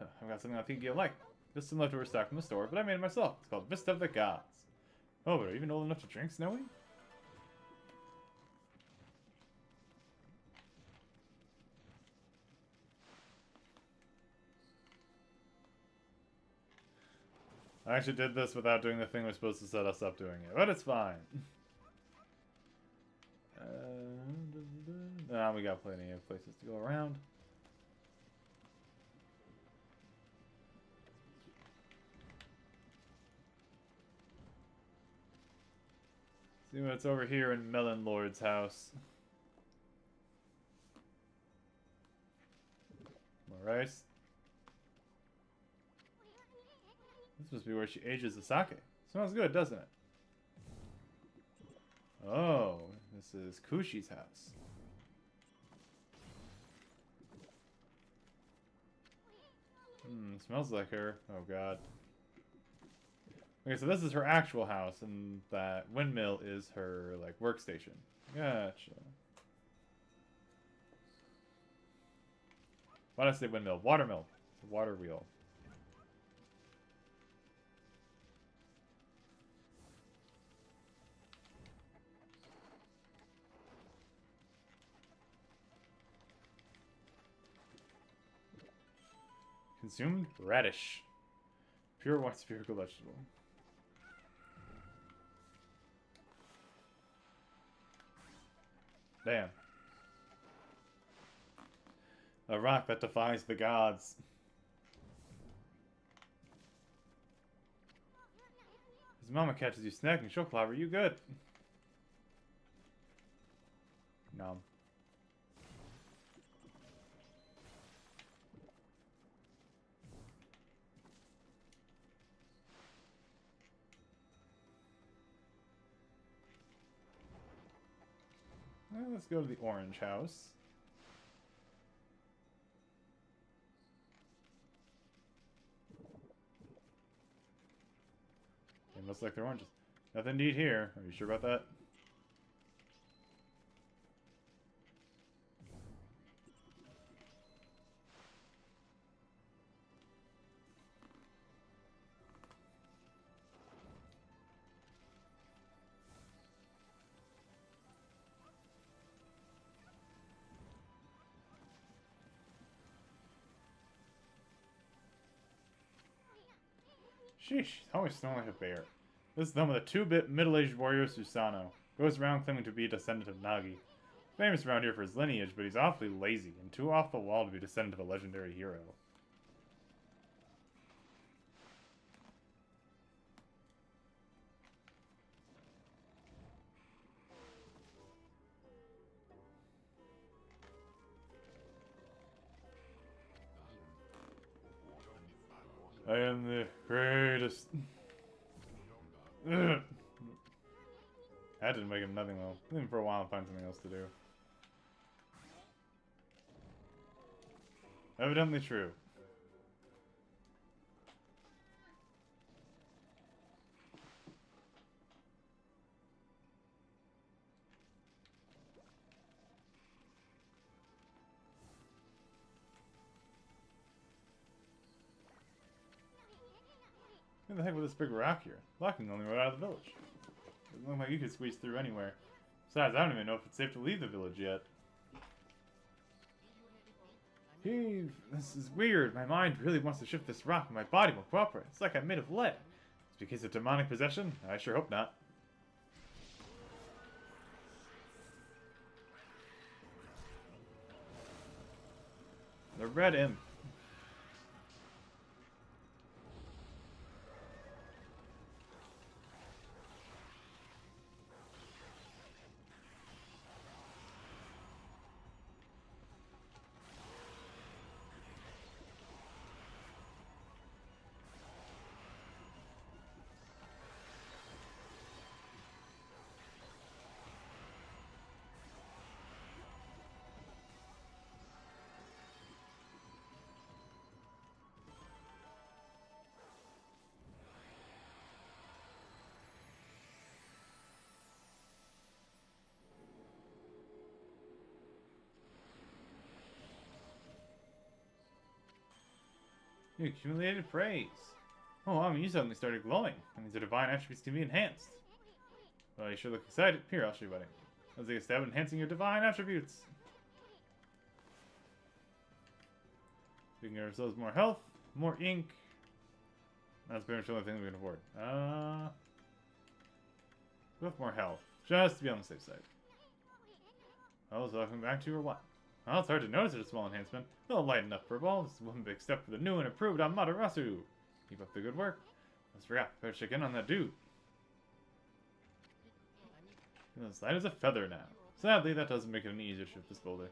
I've got something I think you'll like. Just some leftover stock from the store, but I made it myself. It's called Vista of the Gods. Oh, but are you even old enough to drink, Snowy? I actually did this without doing the thing we're supposed to set us up doing it, but it's fine. We got plenty of places to go around. See what's over here in Melon Lord's house. More rice. This must be where she ages the sake. Smells good, doesn't it? Oh, this is Kushi's house. Smells like her. Oh god. Okay, so this is her actual house, and that windmill is her, like, workstation. Gotcha. Why did I say windmill? Watermill. It's a water wheel. Consumed radish. Pure white spherical vegetable. Damn. A rock that defies the gods. His mama catches you snacking, she'll clobber you good. Nom. Well, let's go to the orange house. They must like their oranges. Nothing to eat here. Are you sure about that? Sheesh, he's always smelling like a bear. This is the home of the two-bit middle-aged warrior Susano. Goes around claiming to be a descendant of Nagi. Famous around here for his lineage, but he's awfully lazy and too off the wall to be a descendant of a legendary hero. I am the greatest. Ugh. That didn't make him nothing though. Leave him for a while and find something else to do. Evidently true. Who the heck with this big rock here? Blocking the only road out of the village. Doesn't look like you could squeeze through anywhere. Besides, I don't even know if it's safe to leave the village yet. Heave! This is weird. My mind really wants to shift this rock, but my body won't cooperate. It's like I'm made of lead. It's because of demonic possession? I sure hope not. The red imp. You accumulated praise. Oh, I mean, you suddenly started glowing. That means the divine attributes can be enhanced. Well, you sure look excited. Here, I'll show you, buddy. Let's take a stab at enhancing your divine attributes. We can get ourselves more health, more ink. That's pretty much the only thing we can afford. With more health, just to be on the safe side. Oh, so welcome back to or what? Well, it's hard to notice it's a small enhancement. They'll lighten up for ball. This is one big step for the new and improved Amaterasu. Keep up the good work. Almost forgot. Better check in on that dude. He's as light as a feather now. Sadly, that doesn't make it any easier to shift this boulder.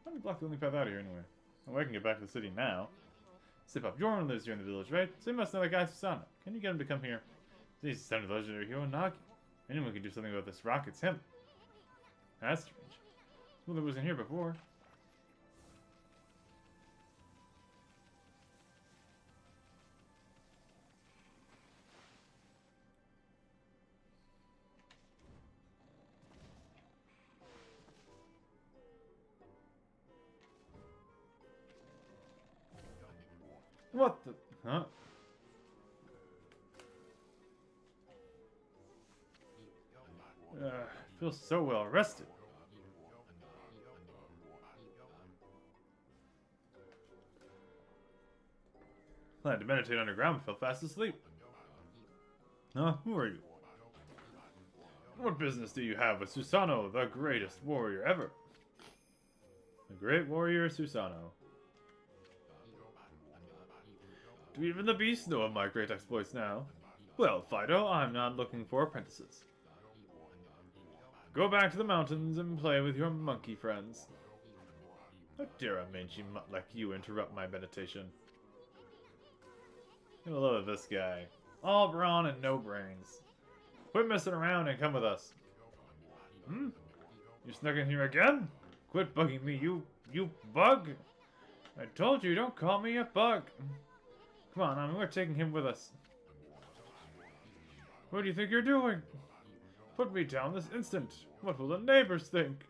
Let me block the only path out of here anyway. Oh, I can get back to the city now. Sip-Up Jorn lives here in the village, right? So you must know that guy Susano. Can you get him to come here? He's the son of the legendary hero Nagi. Anyone can do something about this rock, it's him. That's strange. Well, it wasn't here before. What the? Huh? Feels so well rested. Planned to meditate underground, but fell fast asleep. Huh? Who are you? What business do you have with Susano, the greatest warrior ever? The great warrior Susano. Do even the beasts know of my great exploits now? Well, Fido, I'm not looking for apprentices. Go back to the mountains and play with your monkey friends. How dare a mangy mutt like you interrupt my meditation? I love this guy. All brawn and no brains. Quit messing around and come with us. Hmm? You snuck in here again? Quit bugging me, you bug! I told you, don't call me a bug! Come on, I mean, we're taking him with us. What do you think you're doing? Put me down this instant. What will the neighbors think?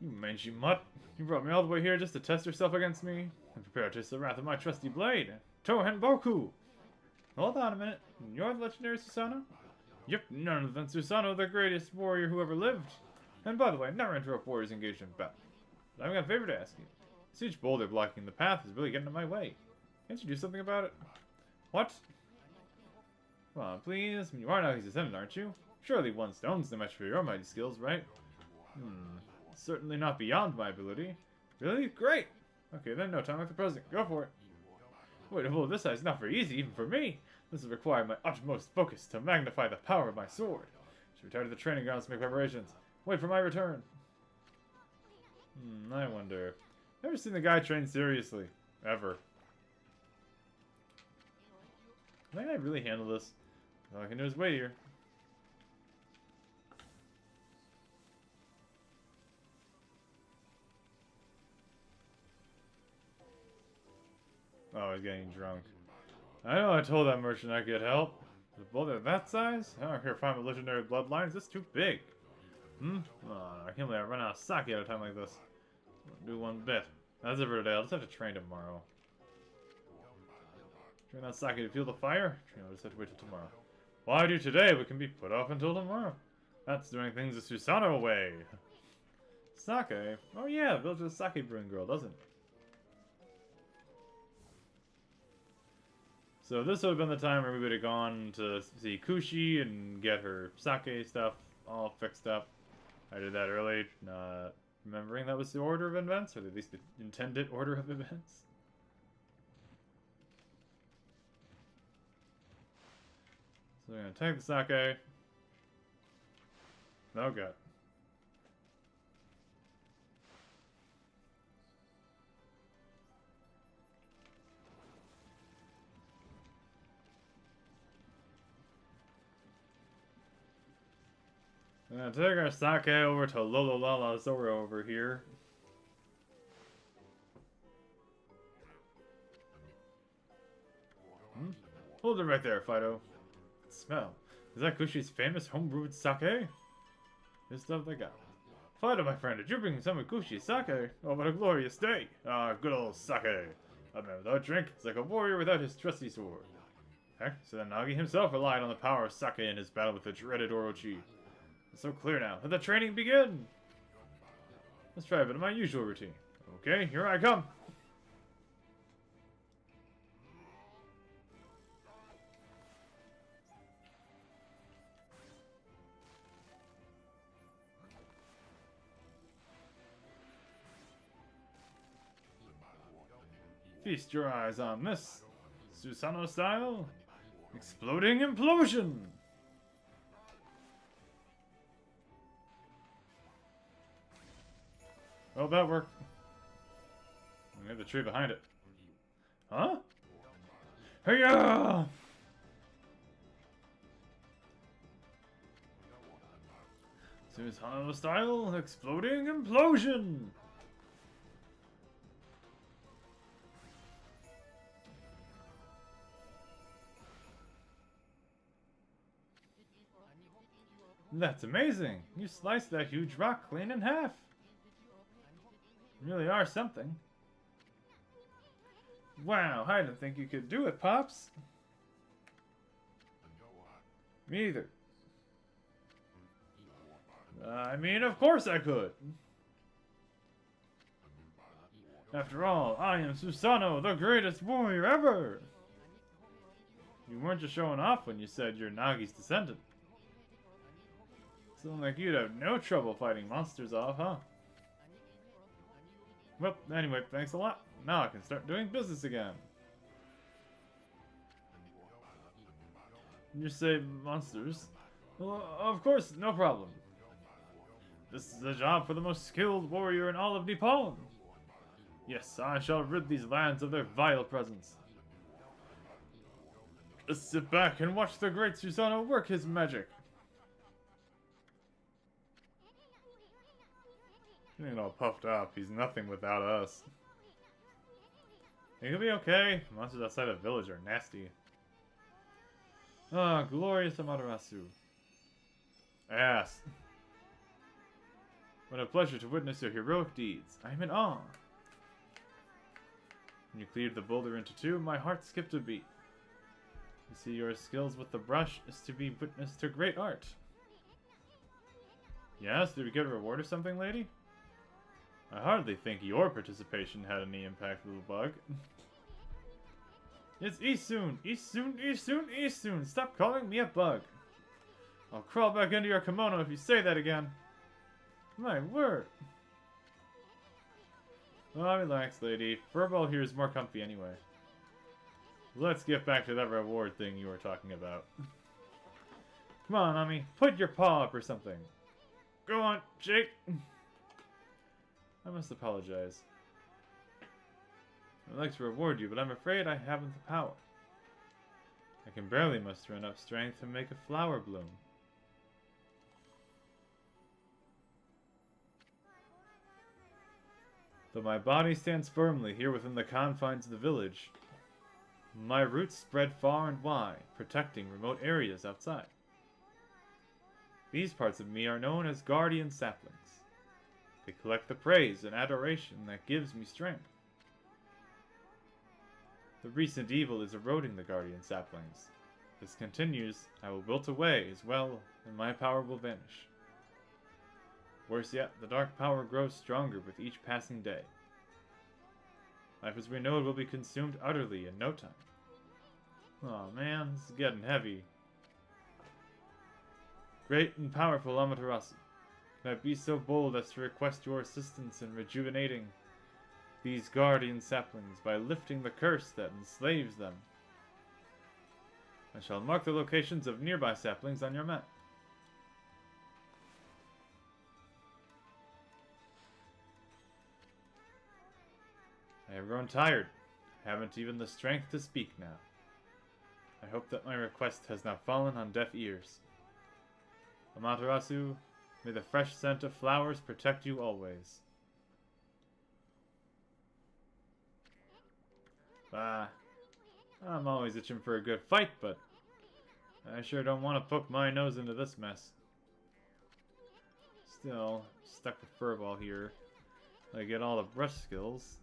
You mangy mutt! You brought me all the way here just to test yourself against me? And prepare to taste the wrath of my trusty blade! Tohen Boku! Hold on a minute. You're the legendary Susanoo? Yep, none other than Susanoo, the greatest warrior who ever lived. And by the way, never interrupt warriors engaged in battle. But I've got a favor to ask you. This huge boulder blocking the path is really getting in my way. Can't you do something about it? What? Come on, please. You are now his descendant, aren't you? Surely one stone's no match for your mighty skills, right? Certainly not beyond my ability. Really? Great! Okay, then no time like the present. Go for it. Wait, a hole this size is not very easy, even for me. This will require my utmost focus to magnify the power of my sword. Should return to the training grounds to make preparations. Wait for my return. I wonder. Never seen the guy train seriously. Ever. Can I really handle this? All I can do is wait here. Oh, he's getting drunk. I know I told that merchant I could help. But a boulder that size? I don't care if I'm a legendary bloodline. It's too big. Oh, I can't believe I run out of sake at a time like this. Won't do one bit. That's it for today. I'll just have to train tomorrow. Train that sake to fuel the fire? Train, I'll just have to wait till tomorrow. Why do today? We can be put off until tomorrow. That's doing things the Susanoo way. Sake? Oh yeah, the village of the sake brewing girl, doesn't it? So this would have been the time where we would have gone to see Kushi and get her sake stuff all fixed up. I did that early, not remembering that was the order of events, or at least the intended order of events. So we're gonna take the sake. Oh god. We're gonna take our sake over to Lololala Zoro over here. Hold it right there, Fido. Smell. Is that Kushi's famous homebrewed sake? This stuff they got. Fido, my friend, did you bring some of Kushi's sake? Oh, what a glorious day! Ah, good old sake. A man without drink is like a warrior without his trusty sword. Heck, so then Nagi himself relied on the power of sake in his battle with the dreaded Orochi. It's so clear now. Let the training begin! Let's try a bit of my usual routine. Okay, here I come! Feast your eyes on this. Susanoo style. Exploding implosion! Well, that worked. We have the tree behind it. Huh? Hiya! Susanoo style. Exploding implosion! That's amazing! You sliced that huge rock clean in half! You really are something. Wow, I didn't think you could do it, Pops! Me either. I mean, of course I could. After all, I am Susanoo, the greatest warrior ever! You weren't just showing off when you said you're Nagi's descendant. Sounds like you'd have no trouble fighting monsters off, huh? Well, anyway, thanks a lot. Now I can start doing business again. You say monsters? Well, of course, no problem. This is a job for the most skilled warrior in all of Nippon. Yes, I shall rid these lands of their vile presence. Just sit back and watch the great Susanoo work his magic. Getting all puffed up, he's nothing without us. He'll be okay. Monsters outside the village are nasty. Ah, glorious Amaterasu. Ass. What a pleasure to witness your heroic deeds. I am in awe. When you cleared the boulder into two, my heart skipped a beat. You see, your skills with the brush is to be witness to great art. Yes, did we get a reward or something, lady? I hardly think your participation had any impact, little bug. It's Isun! Isun! Isun! Isun! Stop calling me a bug! I'll crawl back into your kimono if you say that again. My word! Oh, relax, lady. Furball here is more comfy anyway. Let's get back to that reward thing you were talking about. Come on, Ami. Put your paw up or something. Go on, Jake! I must apologize. I'd like to reward you, but I'm afraid I haven't the power. I can barely muster enough strength to make a flower bloom. Though my body stands firmly here within the confines of the village, my roots spread far and wide, protecting remote areas outside. These parts of me are known as guardian saplings. They collect the praise and adoration that gives me strength. The recent evil is eroding the guardian saplings. If this continues, I will wilt away as well, and my power will vanish. Worse yet, the dark power grows stronger with each passing day. Life as we know it will be consumed utterly in no time. Aw, man, this is getting heavy. Great and powerful Amaterasu, can I be so bold as to request your assistance in rejuvenating these guardian saplings by lifting the curse that enslaves them? I shall mark the locations of nearby saplings on your map. I have grown tired. I haven't even the strength to speak now. I hope that my request has not fallen on deaf ears. Amaterasu, may the fresh scent of flowers protect you always. I'm always itching for a good fight, but I sure don't want to poke my nose into this mess. Still, stuck with Furball here. I get all the brush skills.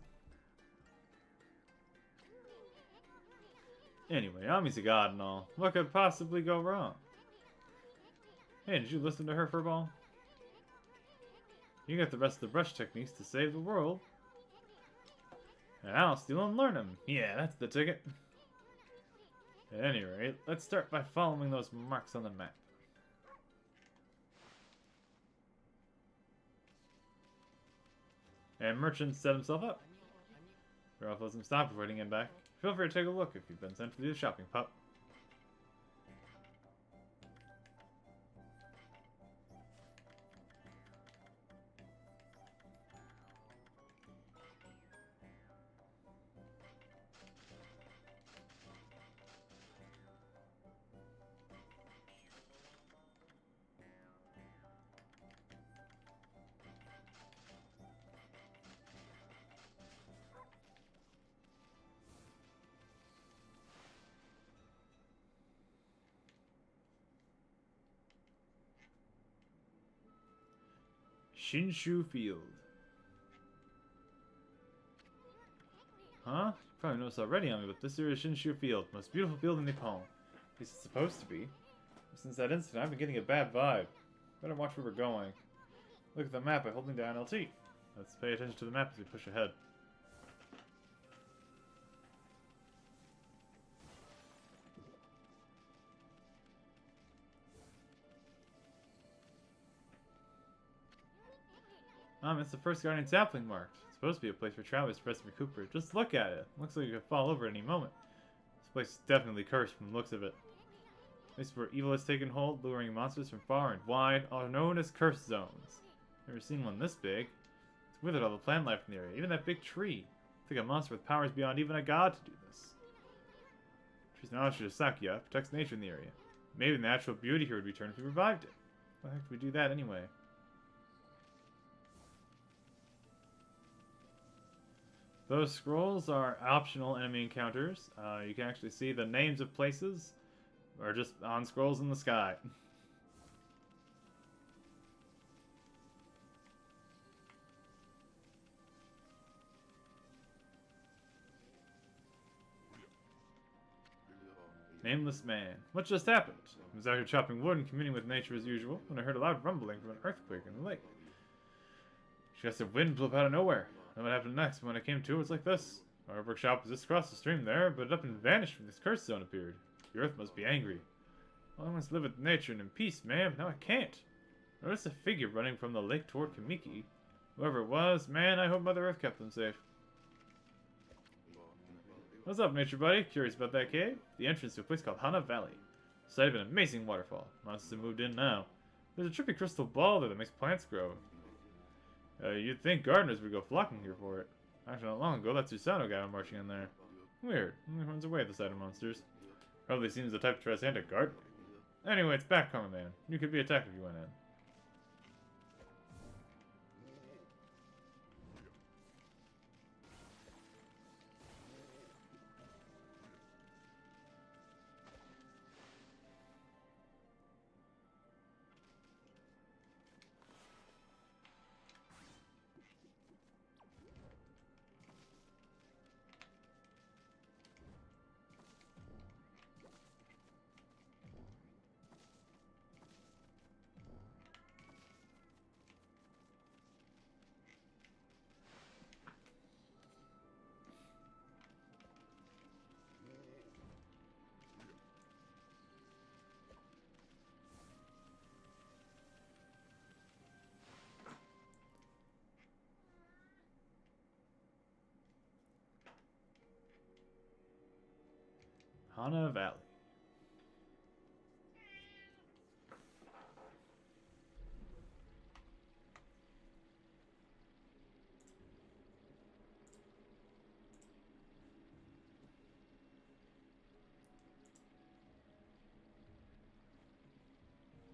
Anyway, Ami's a god and all. What could possibly go wrong? Hey, did you listen to her, Furball? You got the rest of the brush techniques to save the world. And I'll steal and learn them. Yeah, that's the ticket. At any rate, let's start by following those marks on the map. And Merchant set himself up. Ralph lets him stop before he can get back. Feel free to take a look if you've been sent to do the shopping, pup. Shinshu Field. Huh? You probably noticed already, Ami, but this here is Shinshu Field. Most beautiful field in Nippon. At least it's supposed to be. Since that incident, I've been getting a bad vibe. Better watch where we're going. Look at the map by holding down LT. Let's pay attention to the map as we push ahead. It's the first Guardian sapling marked. It's supposed to be a place for travelers to rest and recuperate. Just look at it. Looks like it could fall over at any moment. This place is definitely cursed from the looks of it. This is where evil has taken hold, luring monsters from far and wide, are known as curse zones. Never seen one this big. It's withered all the plant life in the area, even that big tree. It's like a monster with powers beyond even a god to do this. Tree's knowledge of Sakya protects nature in the area. Maybe the natural beauty here would return if we revived it. Why the heck do we do that anyway? Those scrolls are optional enemy encounters. You can actually see the names of places are just on scrolls in the sky. Nameless man. What just happened? I was out here chopping wood and communing with nature as usual when I heard a loud rumbling from an earthquake in the lake. She guessed the wind blew up out of nowhere. And what happened next? When I came to, it was like this. Our workshop was just across the stream there, but it up and vanished when this curse zone appeared. The earth must be angry. Well, I once lived with nature and in peace, man, but now I can't. I noticed a figure running from the lake toward Kamiki. Whoever it was, man, I hope Mother Earth kept them safe. What's up, nature buddy? Curious about that cave? The entrance to a place called Hana Valley. Site of an amazing waterfall. Monsters have moved in now. There's a trippy crystal ball there that makes plants grow. You'd think gardeners would go flocking here for it. Actually, not long ago, that Susano guy was marching in there. Weird. He runs away at the sight of monsters. Probably seems the type to try his hand at gardening. Anyway, it's back, Common Man. You could be attacked if you went in. Hana Valley.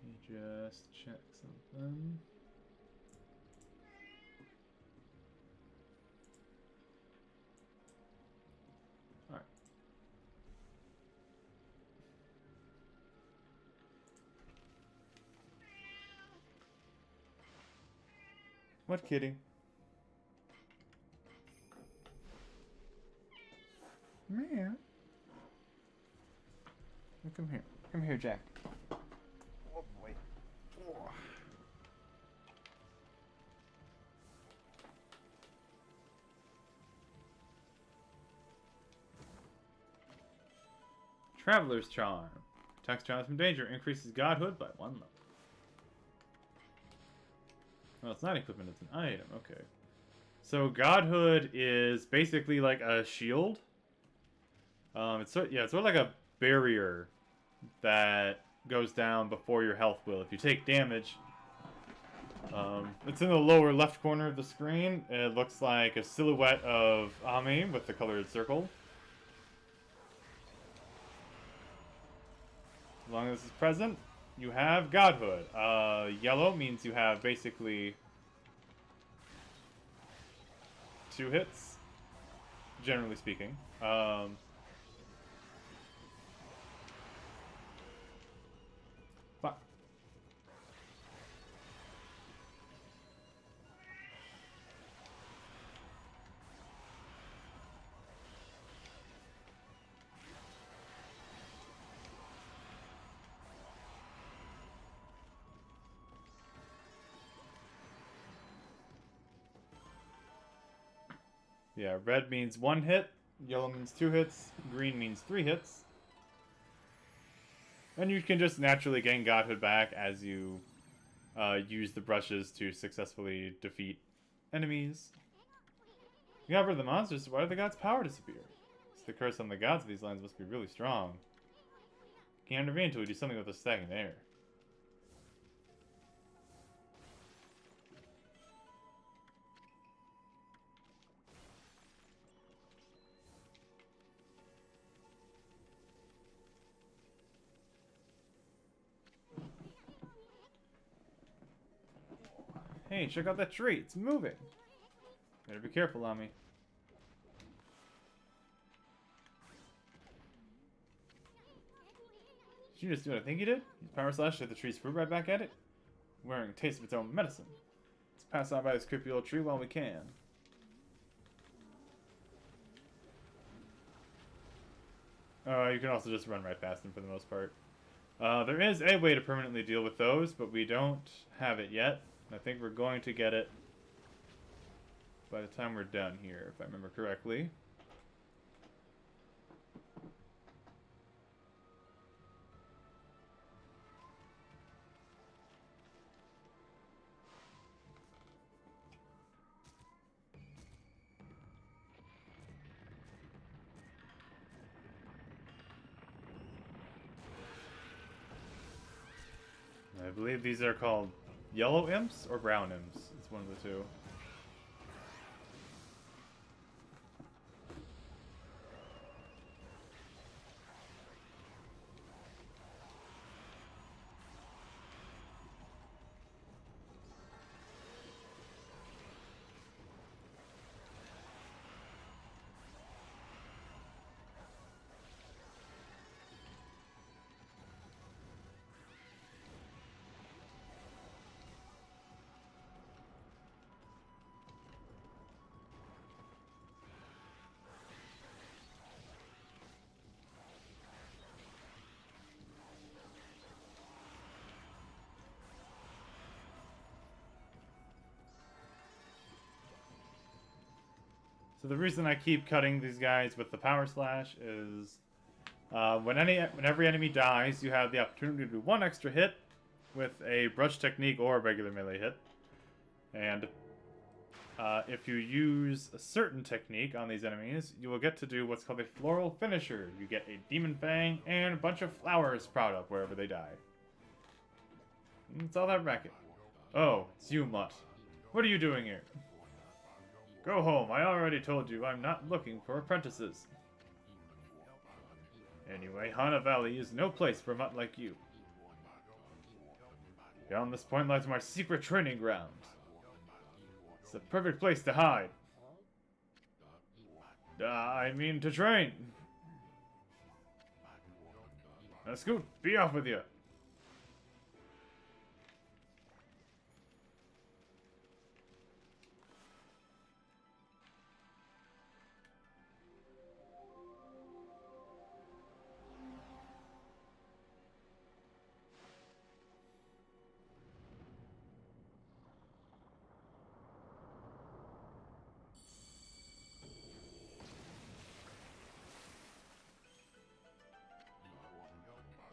Let me just check something. Alright. What kitty? Man. Come here. Come here, Jack. Oh boy. Oh. Traveler's Charm. Protects travelers from danger. Increases godhood by 1 level. Well, it's not equipment, it's an item. Okay. So godhood is basically like a shield. It's sort of like a barrier that goes down before your health will. If you take damage, it's in the lower left corner of the screen. It looks like a silhouette of Okami with the colored circle. As long as it's present, you have godhood. Yellow means you have basically 2 hits, generally speaking. Fuck. Yeah, red means 1 hit, yellow means 2 hits, green means 3 hits. And you can just naturally gain godhood back as you use the brushes to successfully defeat enemies. You got rid of the monsters, so why did the gods' power disappear? It's the curse on the gods of these lands must be really strong. Can't intervene until we do something with the stagnant air. Hey, check out that tree. It's moving. Better be careful on me. Did you just do what I think you did? Use Power Slash to hit the tree's fruit right back at it? Wearing a taste of its own medicine. Let's pass on by this creepy old tree while we can. You can also just run right past them for the most part. There is a way to permanently deal with those, but we don't have it yet. I think we're going to get it by the time we're done here, if I remember correctly. I believe these are called yellow imps or brown imps. It's one of the two. So the reason I keep cutting these guys with the Power Slash is when every enemy dies, you have the opportunity to do 1 extra hit with a brush technique or a regular melee hit. And if you use a certain technique on these enemies, you will get to do what's called a floral finisher. You get a demon fang and a bunch of flowers sprout up wherever they die. And it's all that racket. Oh, it's you, Mutt. What are you doing here? Go home. I already told you I'm not looking for apprentices. Anyway, Hana Valley is no place for a mutt like you. Beyond this point lies my secret training ground. It's the perfect place to hide. I mean to train. Now Scoot, be off with you.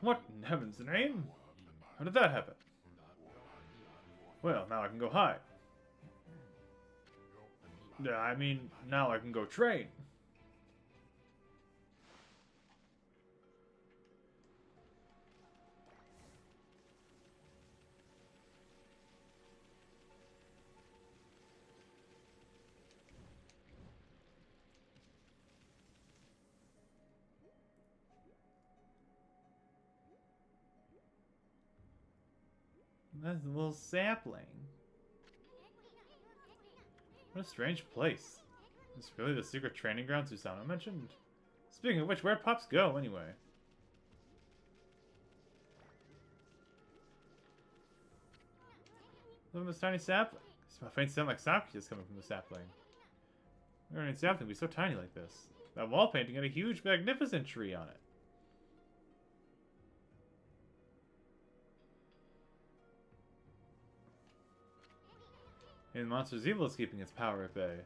What in heaven's name? How did that happen? Well, now I can go hide. I mean, now I can go train. That's a little sapling. What a strange place. Is this really the secret training ground Susanoo mentioned? Speaking of which, where'd Pops go, anyway? Look at this tiny sapling. I smell a faint scent like sake is coming from the sapling. Where did sapling be so tiny like this? That wall painting had a huge, magnificent tree on it. And the monster's evil is keeping its power at bay.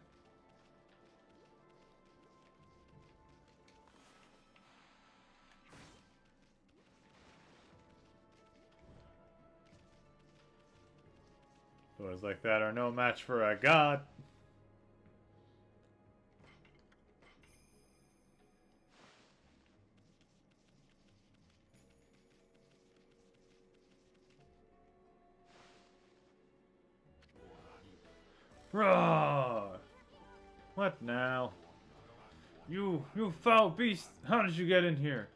Foes like that are no match for a god. Roar! What now? You foul beast! How did you get in here?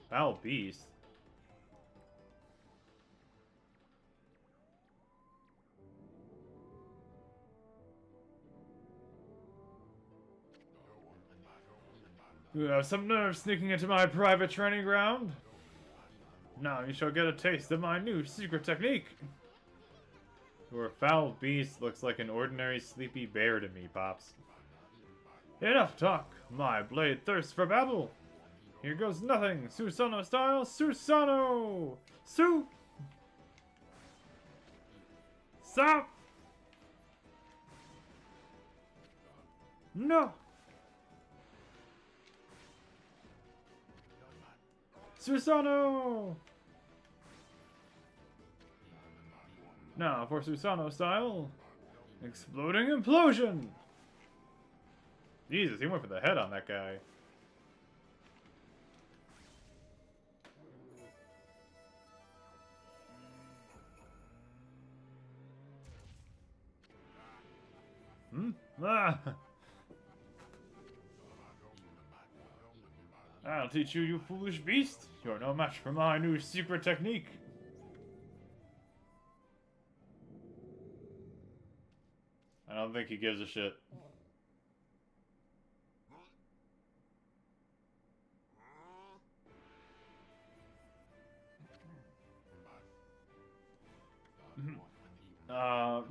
Foul beast? You have some nerve sneaking into my private training ground? Now you shall get a taste of my new secret technique! Your foul beast looks like an ordinary sleepy bear to me, Pops. Enough talk! My blade thirsts for battle! Here goes nothing! Susanoo style, Susanoo! Stop! No! Susanoo! Now for Susanoo style, exploding implosion! Jesus, he went for the head on that guy. Ah! I'll teach you, you foolish beast! You're no match for my new secret technique! I don't think he gives a shit.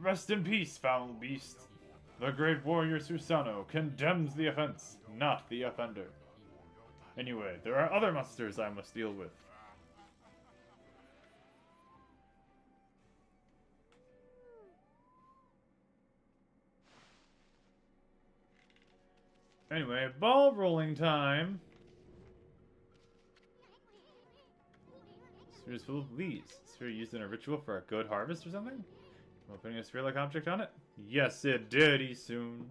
Rest in peace, foul beast. The great warrior Susanoo condemns the offense, not the offender. Anyway, there are other monsters I must deal with. Anyway, ball rolling time. Sphere is full of leaves. Sphere used in a ritual for a good harvest or something? Opening a sphere-like object on it? Yes, it did, soon.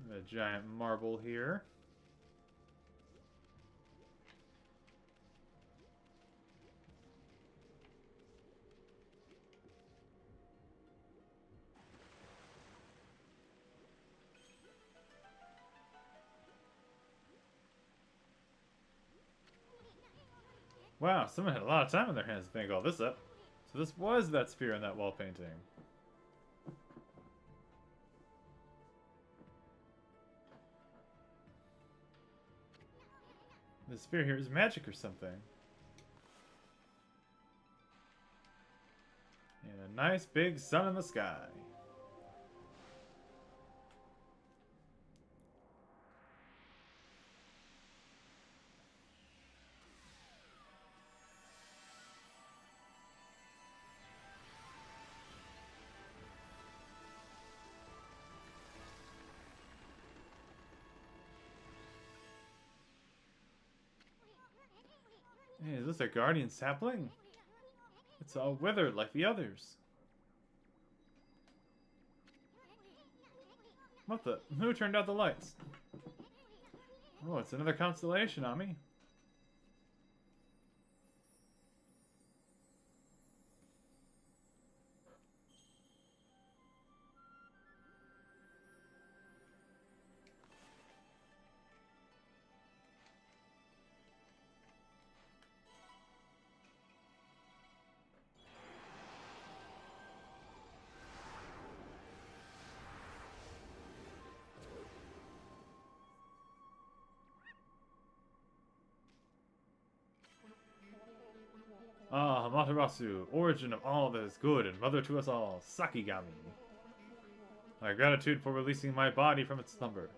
A giant marble here. Wow, someone had a lot of time on their hands to think all this up. So this was that sphere in that wall painting. The sphere here is magic or something. And a nice big sun in the sky. Hey, is this a guardian sapling? It's all withered like the others. What the? Who turned out the lights? Oh, it's another constellation, Ami. Ah, Amaterasu, origin of all that is good and mother to us all, Sakigami. My gratitude for releasing my body from its slumber.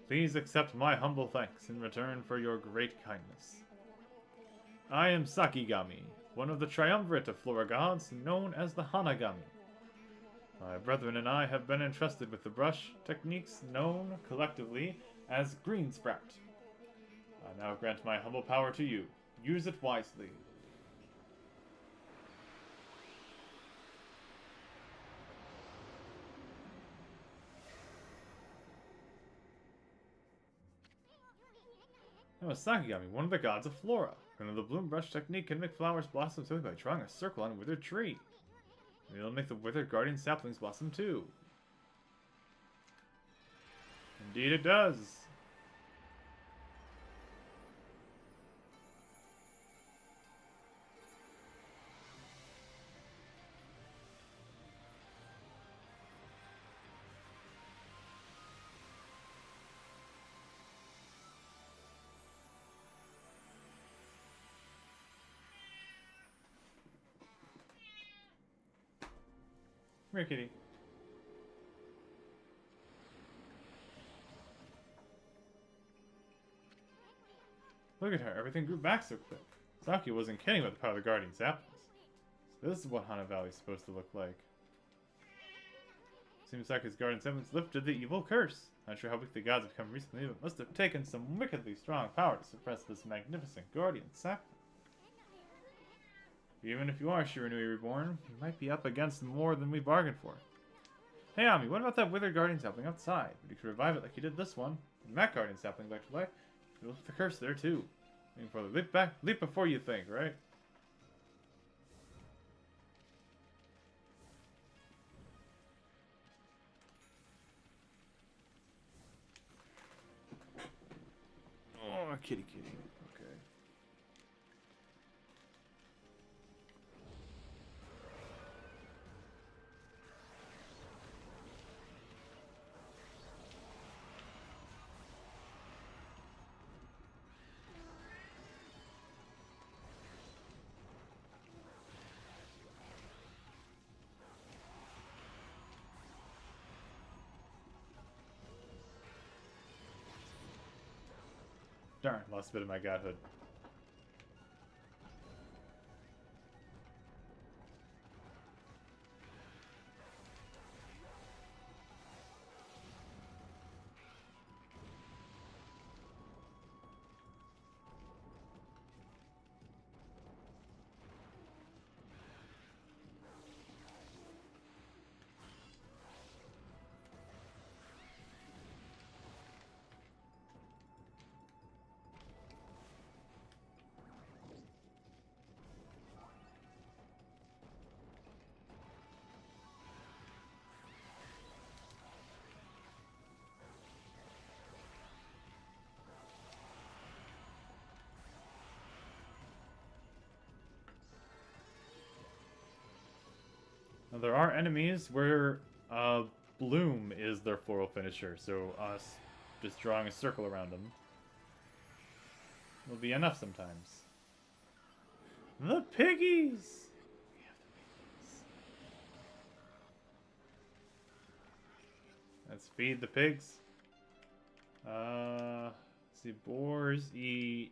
Please accept my humble thanks in return for your great kindness. I am Sakigami, one of the triumvirate of flora gods known as the Hanagami. My brethren and I have been entrusted with the brush techniques known collectively as Green Sprout. I now grant my humble power to you. Use it wisely. That was Sakigami, one of the gods of flora. The bloom brush technique can make flowers blossom simply by drawing a circle on a withered tree. Maybe it'll make the withered guardian saplings blossom too. Indeed it does. Come here, kitty. Look at her, everything grew back so quick. Saki wasn't kidding about the power of the guardian saplings. So this is what Hana Valley is supposed to look like. Seems Saki's guardian saplings lifted the evil curse. Not sure how weak the gods have become recently, but must have taken some wickedly strong power to suppress this magnificent guardian sapling. Even if you are Shiranui Reborn, you might be up against more than we bargained for. Hey Ami, what about that withered guardian sapling outside? You could revive it like you did this one. And that guardian sapling back to life. You lift the curse there too. Leap before you think, right? Oh, kitty. Okay. Darn, lost a bit of my godhood. Now, there are enemies where Bloom is their floral finisher, so us just drawing a circle around them will be enough sometimes. The piggies! We have the piggies. Let's feed the pigs. Let's see, boars eat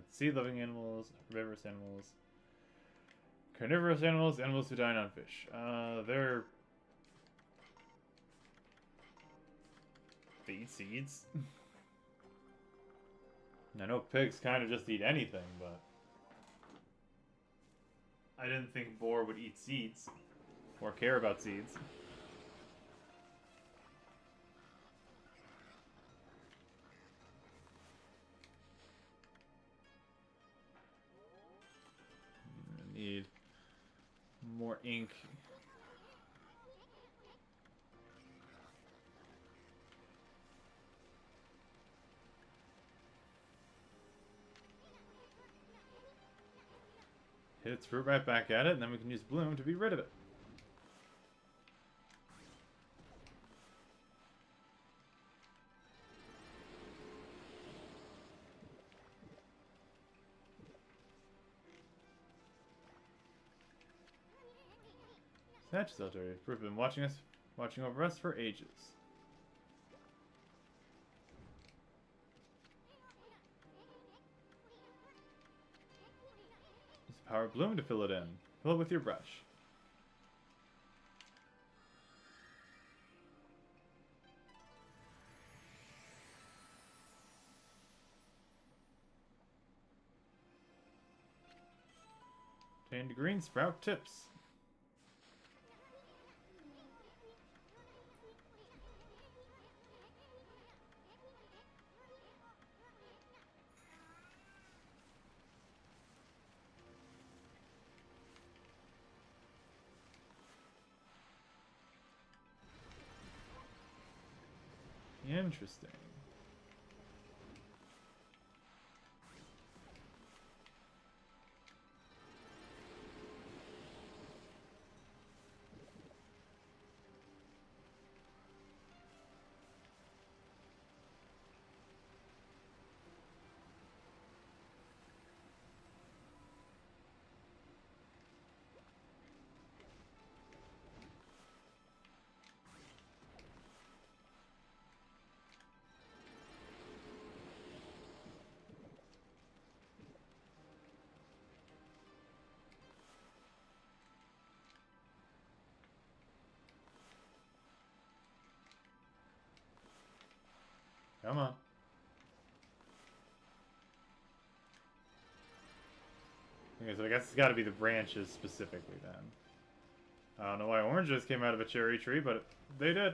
sea-living animals, herbivorous animals. Carnivorous animals, animals who dine on fish. They eat seeds. I know pigs kind of just eat anything, but I didn't think boar would eat seeds or care about seeds. I need more ink. Hit its fruit right back at it, and then we can use Bloom to be rid of it. Thatch Shelter. Proof been watching over us for ages. power bloom to fill it in. Fill it with your brush. Obtained green sprout tips. Interesting. Come on. Okay, so I guess it's got to be the branches specifically then. I don't know why oranges came out of a cherry tree, but they did.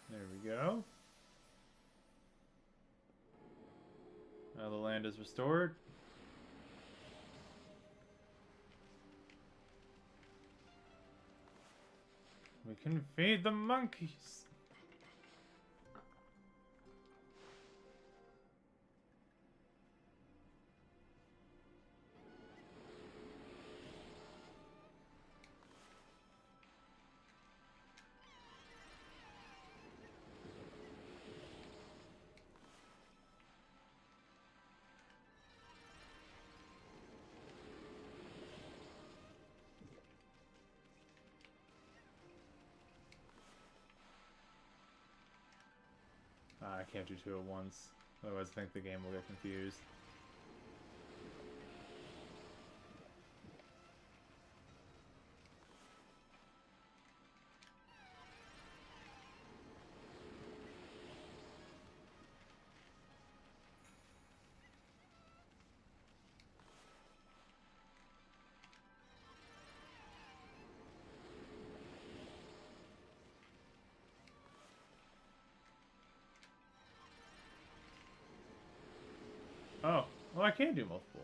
There we go. Now the land is restored. We can feed the monkeys. I can't do two at once. Otherwise I think the game will get confused. Oh, well I can do multiple.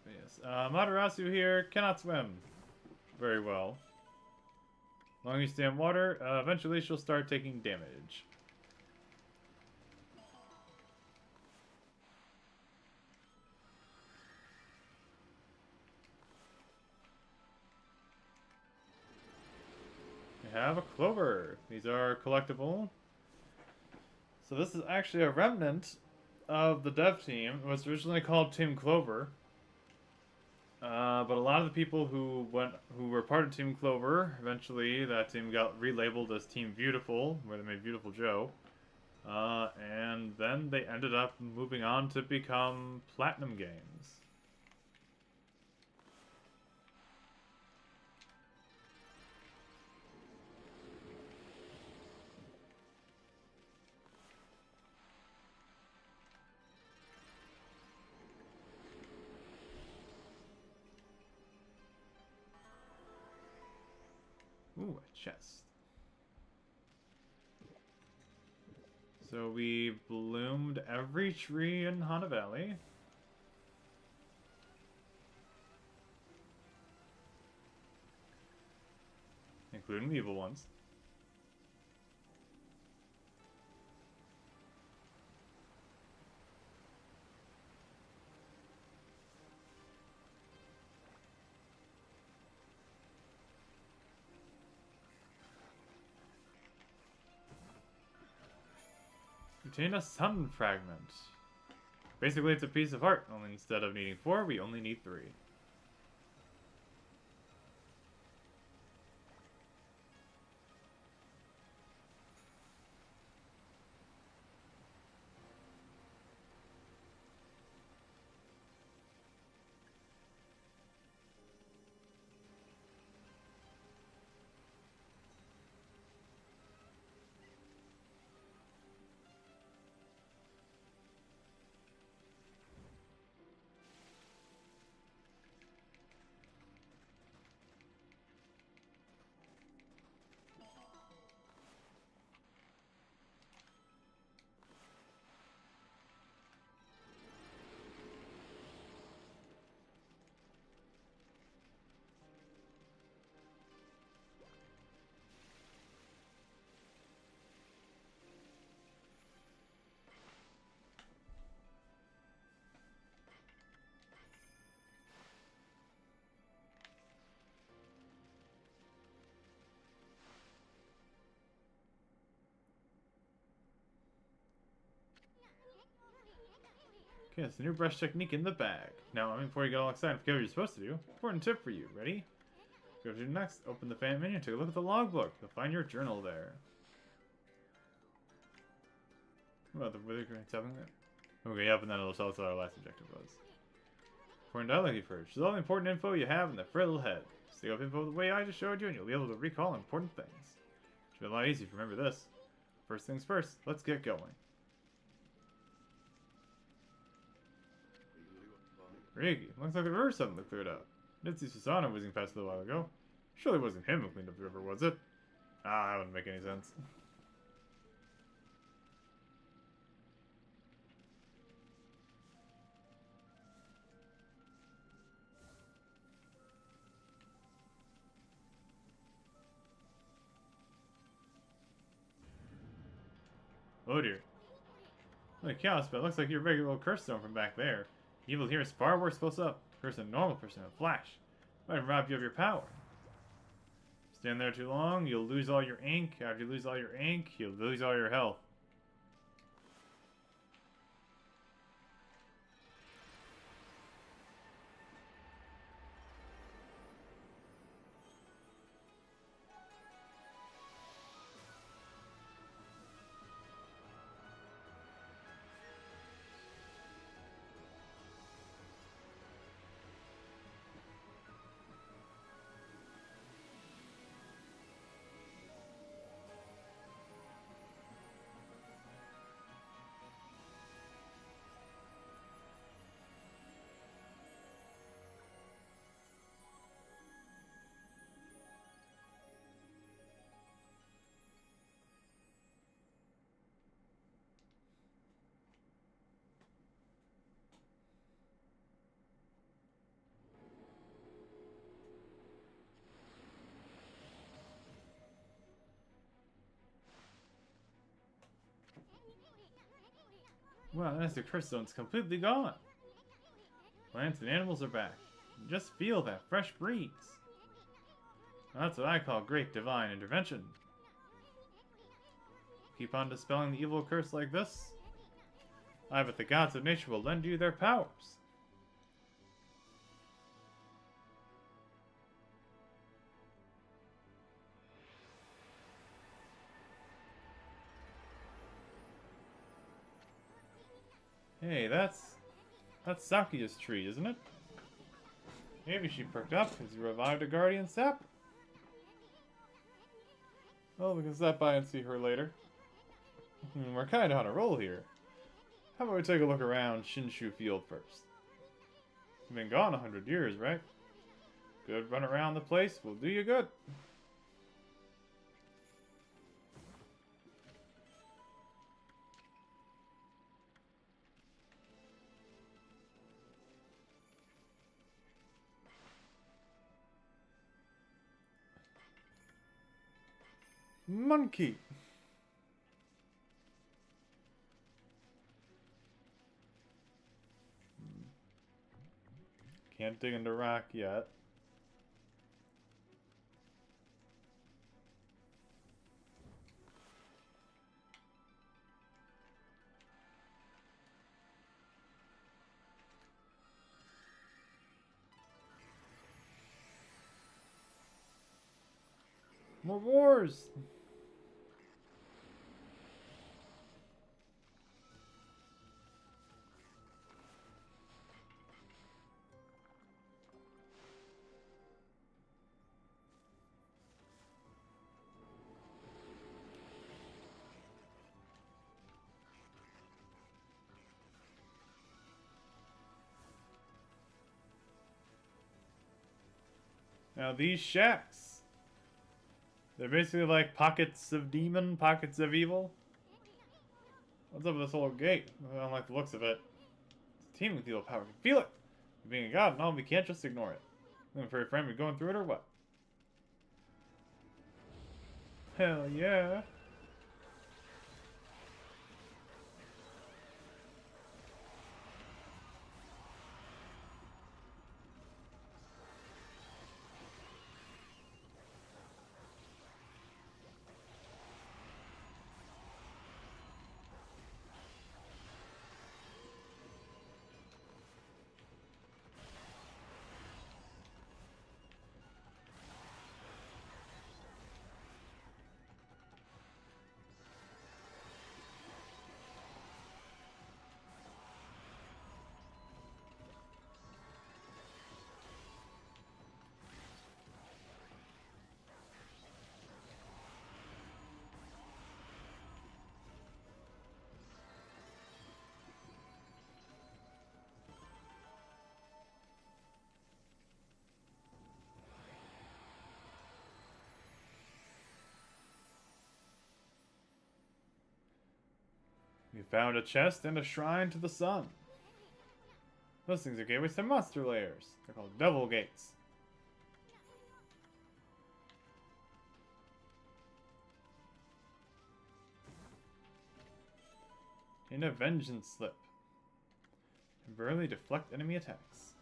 Yes, Matarasu here cannot swim very well. As long as you stay in water, eventually she'll start taking damage. We have a clover. These are collectible. So this is actually a remnant of the dev team. It was originally called Team Clover. But a lot of the people who were part of Team Clover, eventually that team got relabeled as Team Beautiful, where they made Beautiful Joe. And then they ended up moving on to become Platinum Games. Ooh, a chest. So we bloomed every tree in Hana Valley. Including the evil ones. Contain a sun fragment. Basically, it's a piece of art, only instead of needing 4, we only need 3. Okay, that's the new brush technique in the bag. Now, before you get all excited, forget what you're supposed to do. Important tip for you. Ready? Go to next. Open the fan menu and take a look at the logbook. You'll find your journal there. What about the weather something there? Okay, yep, and then it'll tell us what our last objective was. Important dialogue you've heard. Choose all the important info you have in the frill head. Stick up info the way I just showed you, and you'll be able to recall important things. Should be a lot easier if you remember this. First things first, let's get going. Rigi, looks like the river suddenly cleared out. Did see Susanna whizzing past a little while ago. Surely it wasn't him who cleaned up the river, was it? Ah, that wouldn't make any sense. Oh dear. Holy chaos, but it looks like your regular old curse stone from back there. Evil here is far worse close up. Curse a normal person in a flash. Might rob you of your power. Stand there too long, you'll lose all your ink. After you lose all your ink, you'll lose all your health. Wow, that's the curse stone's completely gone. Plants and animals are back. Just feel that fresh breeze. That's what I call great divine intervention. Keep on dispelling the evil curse like this, I bet the gods of nature will lend you their powers. Hey, that's Sakia's tree, isn't it? Maybe she perked up because you revived a guardian sap. Well, we can stop by and see her later. We're kind of on a roll here. How about we take a look around Shinshu Field first? You've been gone 100 years, right? Good run around the place will do you good. Monkey! Can't dig into rock yet. More wars! Now these shacks, they're basically like pockets of demon, pockets of evil. What's up with this old gate? I don't like the looks of it. It's teeming with evil power. We can feel it! Being a god and all, we can't just ignore it. I'm afraid, friend, we're going through it or what? Hell yeah. We found a chest and a shrine to the sun. Those things are gateways to monster lairs. They're called devil gates. In a vengeance slip. Temporarily deflect enemy attacks.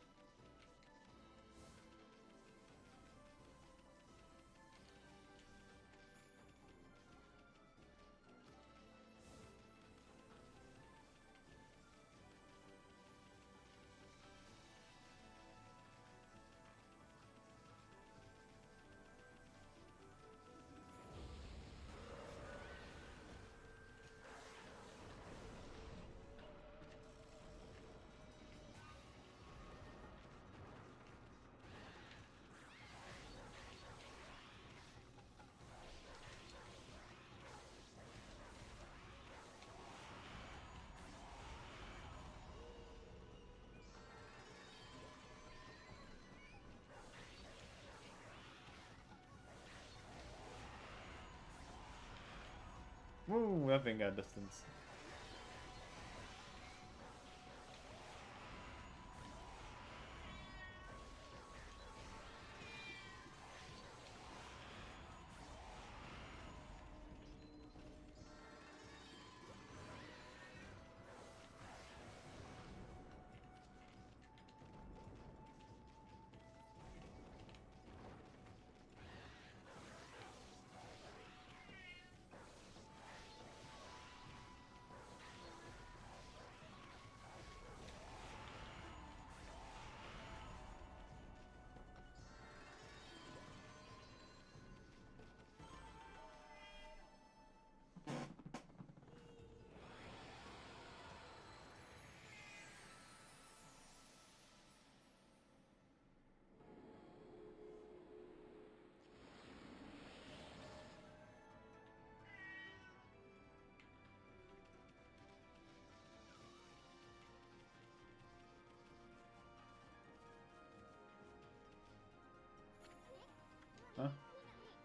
Woo, that thing got distance.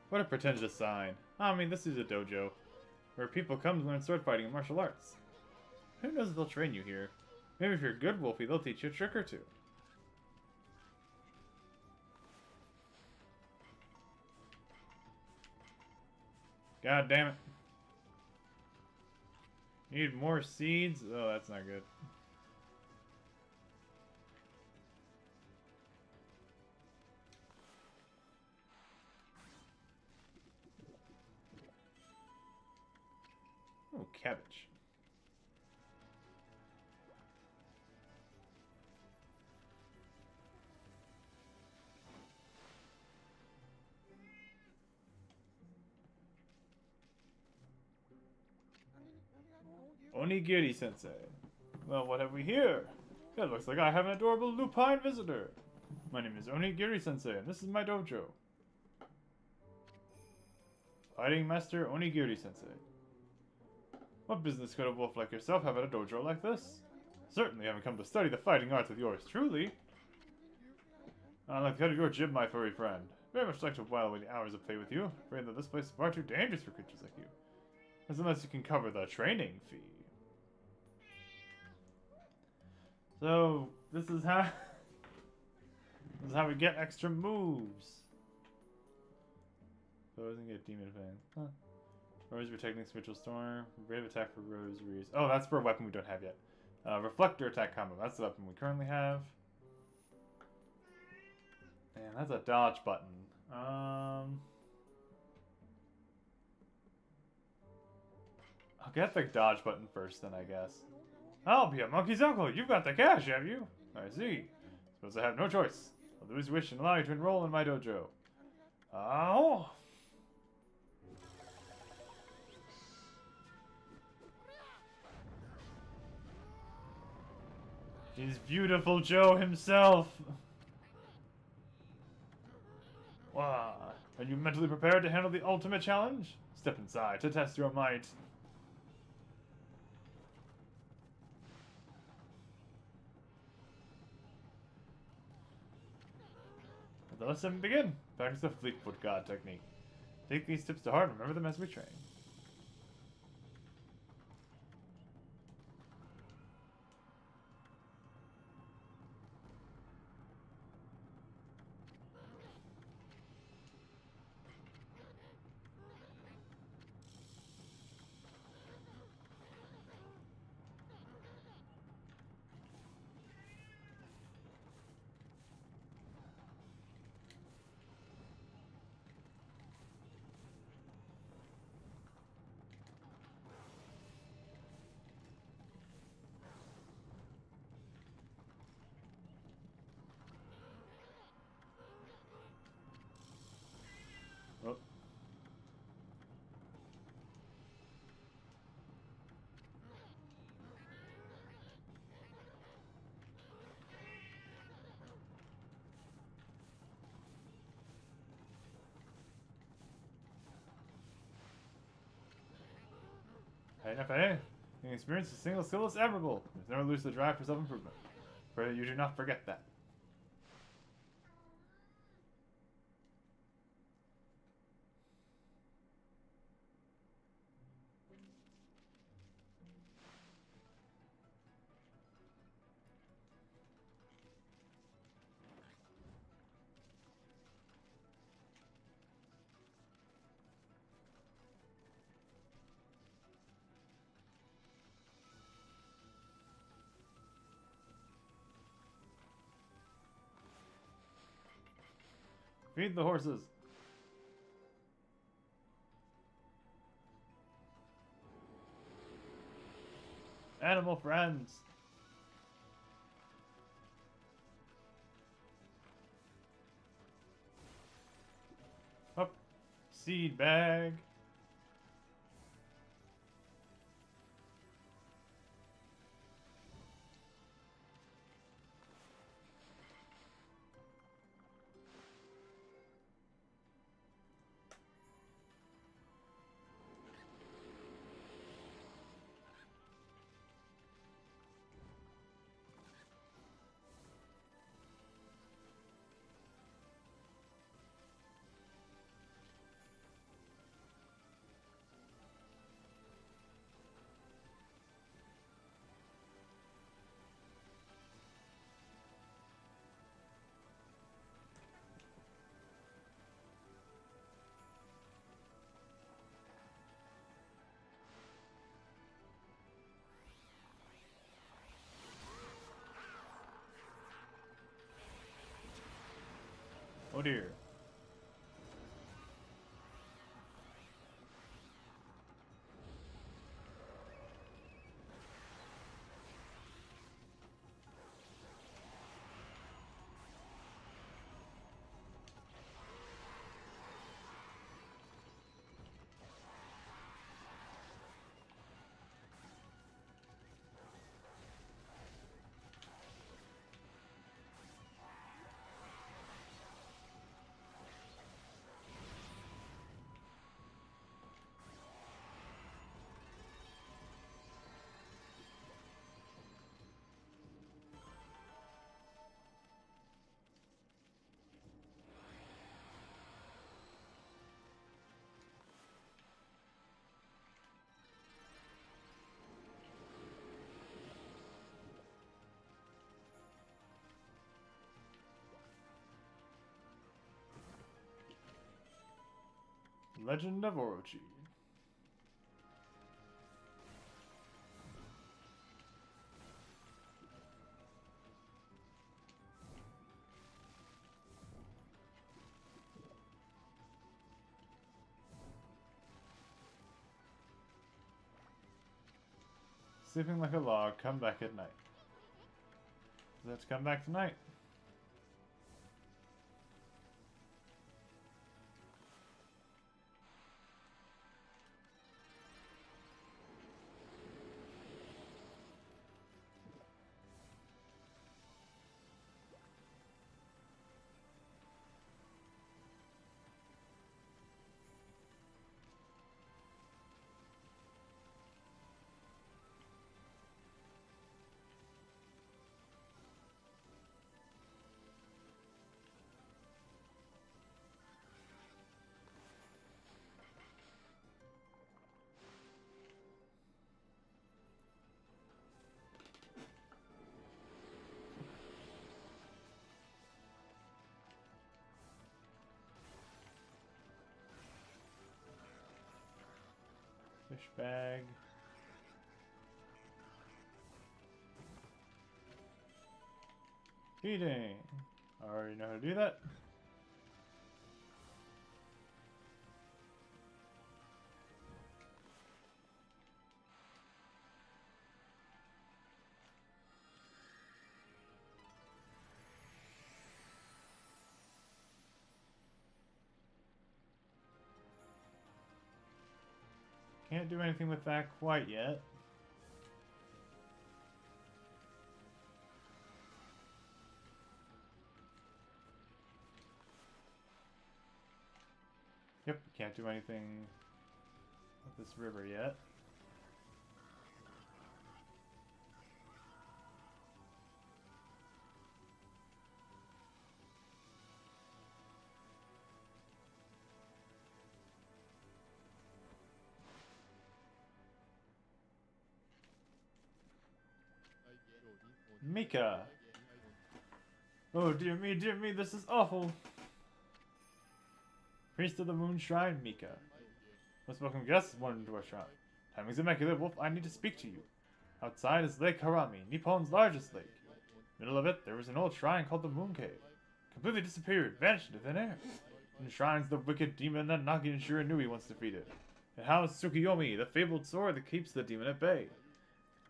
What a pretentious sign. I mean, this is a dojo, where people come to learn sword fighting and martial arts. Who knows if they'll train you here? Maybe if you're good, Wolfie, they'll teach you a trick or two. God damn it. Need more seeds? Oh, that's not good. Oh, cabbage. Onigiri-sensei. Well, what have we here? It looks like I have an adorable lupine visitor. My name is Onigiri-sensei, and this is my dojo. Fighting Master Onigiri-sensei. What business could a wolf like yourself have at a dojo like this? Certainly haven't come to study the fighting arts of yours truly. I like the cut of your jib, my furry friend. Very much like to while away the hours of play with you. Afraid that this place is far too dangerous for creatures like you. As unless you can cover the training fee. So, this is how... this is how we get extra moves. So I wasn't get Demon Fang. Huh. Rosary Technique, Spiritual Storm. Brave Attack for Rosaries. Oh, that's for a weapon we don't have yet. Reflector Attack Combo. That's the weapon we currently have. Man, that's a dodge button. I'll get the dodge button first then, I guess. I'll be a monkey's uncle. You've got the cash, have you? I see. Suppose I have no choice. I'll do as you wish and allow you to enroll in my dojo. Oh! He's beautiful Joe himself! Wow. Are you mentally prepared to handle the ultimate challenge? Step inside to test your might. Let the lesson begin. Practice the Fleetfoot God technique. Take these tips to heart and remember them as we train. Oh. Hey, FA, the experience is single skill is admirable. There's never lose the drive for self-improvement. Pray that you do not forget that. Feed the horses. Animal friends. Up. Seed bag. Oh dear. Legend of Orochi. Sleeping like a log, come back at night. Let's come back tonight. Fish bag. Feeding. I already know how to do that. Can't do anything with that quite yet. Yep, can't do anything with this river yet. Mika! Oh dear me, this is awful! Priest of the Moon Shrine, Mika. Most welcome guests wandered into our shrine. Timing's immaculate, Wolf, I need to speak to you. Outside is Lake Harami, Nippon's largest lake. Middle of it, there was an old shrine called the Moon Cave. Completely disappeared, vanished into thin air. In the shrine's the wicked demon that Nagi and Shiranui once defeated. It housed Tsukiyomi, the fabled sword that keeps the demon at bay.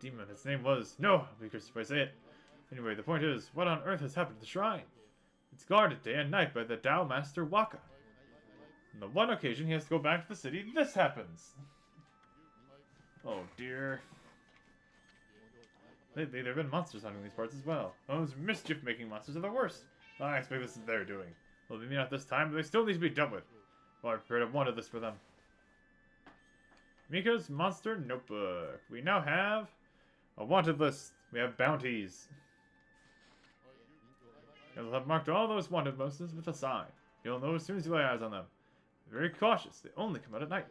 The demon, its name was... No, I'll be cursed if I say it. Anyway, the point is, what on earth has happened to the shrine? It's guarded day and night by the Tao Master Waka. On the one occasion he has to go back to the city, this happens! Oh dear. Lately, there have been monsters hunting these parts as well. Those mischief-making monsters are the worst. I expect this is their doing. Well, maybe not this time, but they still need to be dealt with. Well, I prepared a wanted list for them. Mika's Monster Notebook. We now have a wanted list. We have bounties. You'll have marked all those wanted monsters with a sign. You'll know as soon as you lay eyes on them. Be very cautious. They only come out at night.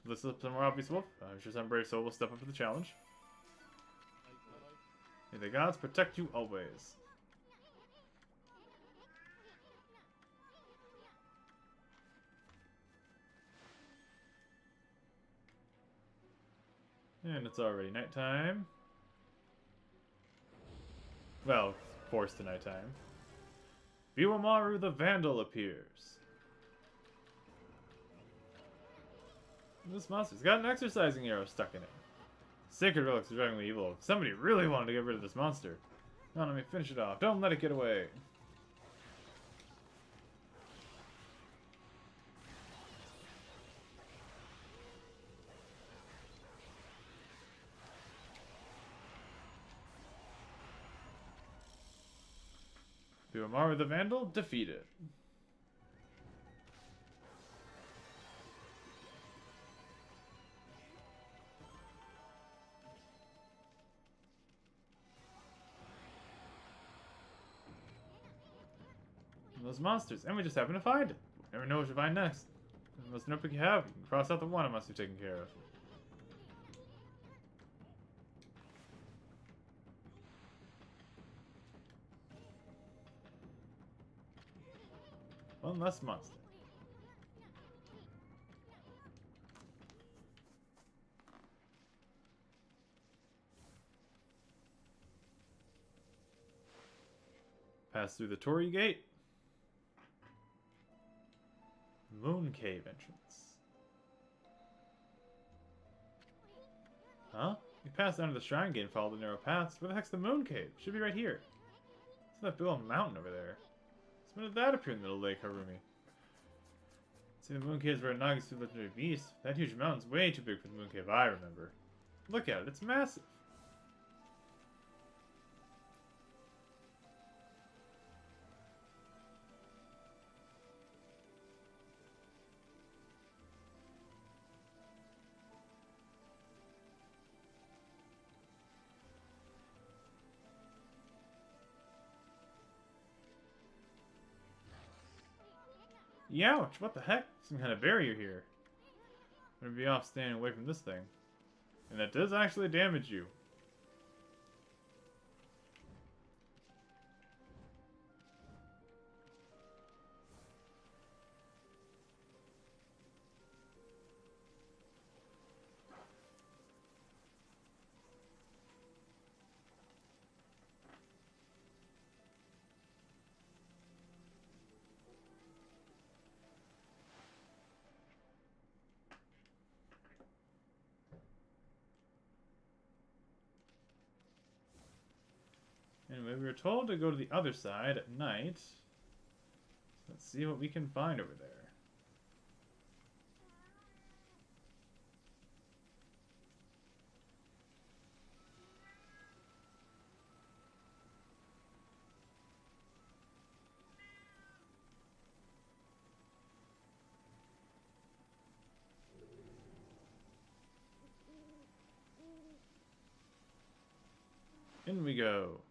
If this is some more obvious, Wolf, I'm sure some brave soul will step up to the challenge. May the gods protect you always. And it's already nighttime. Well, forced to nighttime. Biwamaru the Vandal appears. This monster's got an exercising arrow stuck in it. Sacred relics are driving me evil. Somebody really wanted to get rid of this monster. Now let me finish it off. Don't let it get away. Biwamaru the Vandal defeated. Those monsters, and we just happen to find it. Never know what you'll find next. The most notebook you have, you can cross out the one it must be taken care of. One less monster. Pass through the Torii Gate. Moon Cave entrance. Huh? You passed under the Shrine Gate and followed the narrow paths. Where the heck's the Moon Cave? Should be right here. It's that big old mountain over there. So when did that appear in the middle of Lake Harumi? See, the Moon Cave is where Naga's two legendary beasts. That huge mountain's way too big for the Moon Cave I remember. Look at it, it's massive. Youch, what the heck? Some kind of barrier here. I'm gonna be off standing away from this thing. And that does actually damage you. Anyway, we were told to go to the other side at night. So let's see what we can find over there. In we go.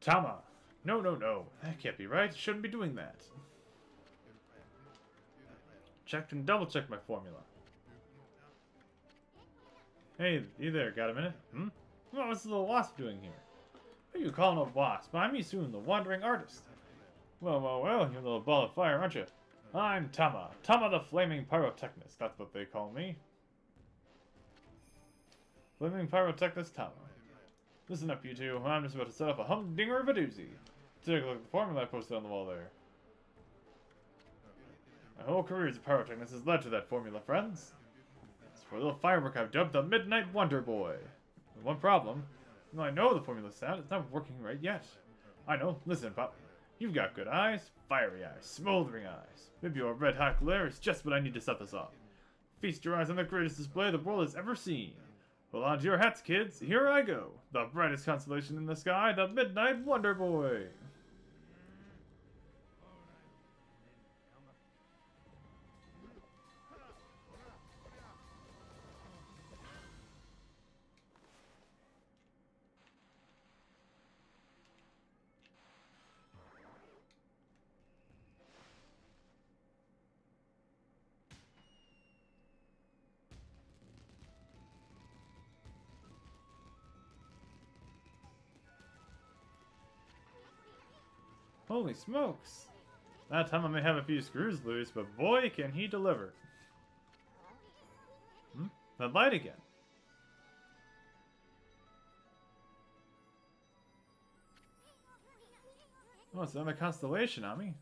Tama! No, no, no. That can't be right. Shouldn't be doing that. Checked and double-checked my formula. Hey, you there. Got a minute? Hmm? What was the little wasp doing here? Who you calling a wasp? I'm Isun, the wandering artist. Well, well, well, you're a little ball of fire, aren't you? I'm Tama. Tama the Flaming Pyrotechnist. That's what they call me. Flaming Pyrotechnist Tama. Listen up, you two. I'm just about to set up a humdinger of a doozy. Take a look at the formula I posted on the wall there. My whole career as a pyrotechnist has led to that formula, friends. It's for a little firework I've dubbed the Midnight Wonder Boy. With one problem. Even though I know the formula sound, it's not working right yet. I know. Listen, Pop. You've got good eyes, fiery eyes, smoldering eyes. Maybe your red-hot glare is just what I need to set this off. Feast your eyes on the greatest display the world has ever seen. Hold on to your hats, kids. Here I go. The brightest constellation in the sky, the Midnight Wonder Boy. Holy smokes! That time I may have a few screws loose, but boy can he deliver. That light again. Oh, it's another constellation, Ami.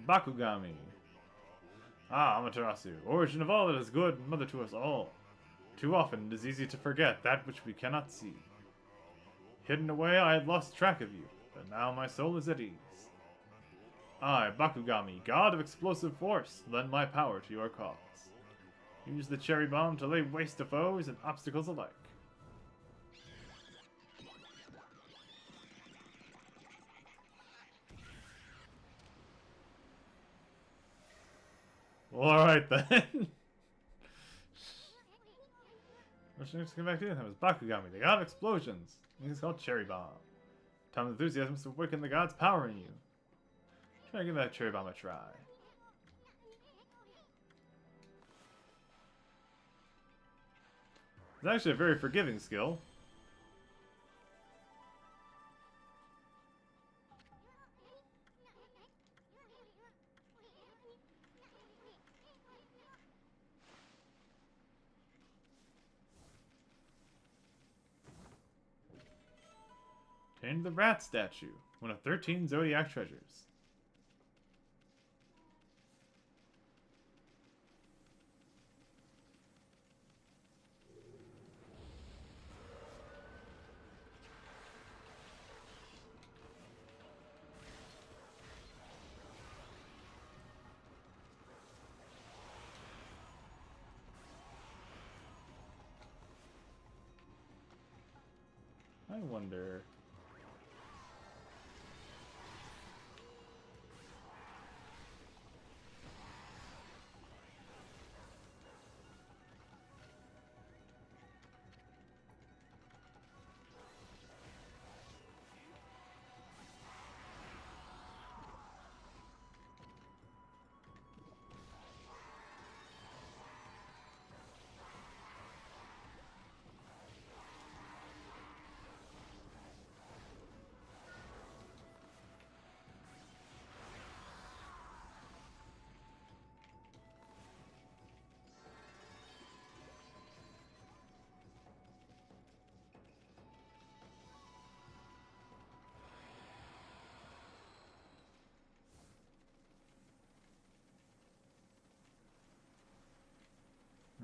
Bakugami. Ah, Amaterasu, origin of all that is good and mother to us all. Too often it is easy to forget that which we cannot see. Hidden away, I had lost track of you, but now my soul is at ease. I, Bakugami, god of explosive force, lend my power to your cause. Use the cherry bomb to lay waste to foes and obstacles alike. Well, alright then. Let's get back to him. That was Bakugami, the god of explosions. He's called Cherry Bomb. Time of enthusiasm to awaken the god's power in you. Try to give that Cherry Bomb a try. It's actually a very forgiving skill. Obtained the rat statue, one of 13 zodiac treasures. I wonder...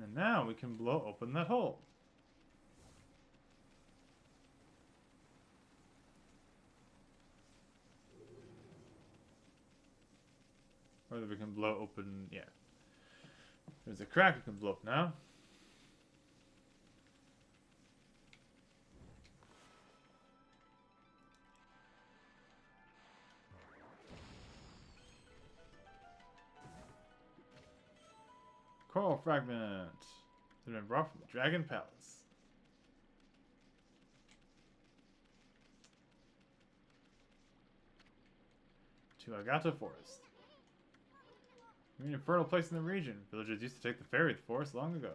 And now we can blow open that hole. Or that we can blow open, yeah. There's a crack we can blow up now. Coral fragment. It's been brought from the Dragon Palace. To Agata Forest. An infernal place in the region. Villagers used to take the ferry to the forest long ago.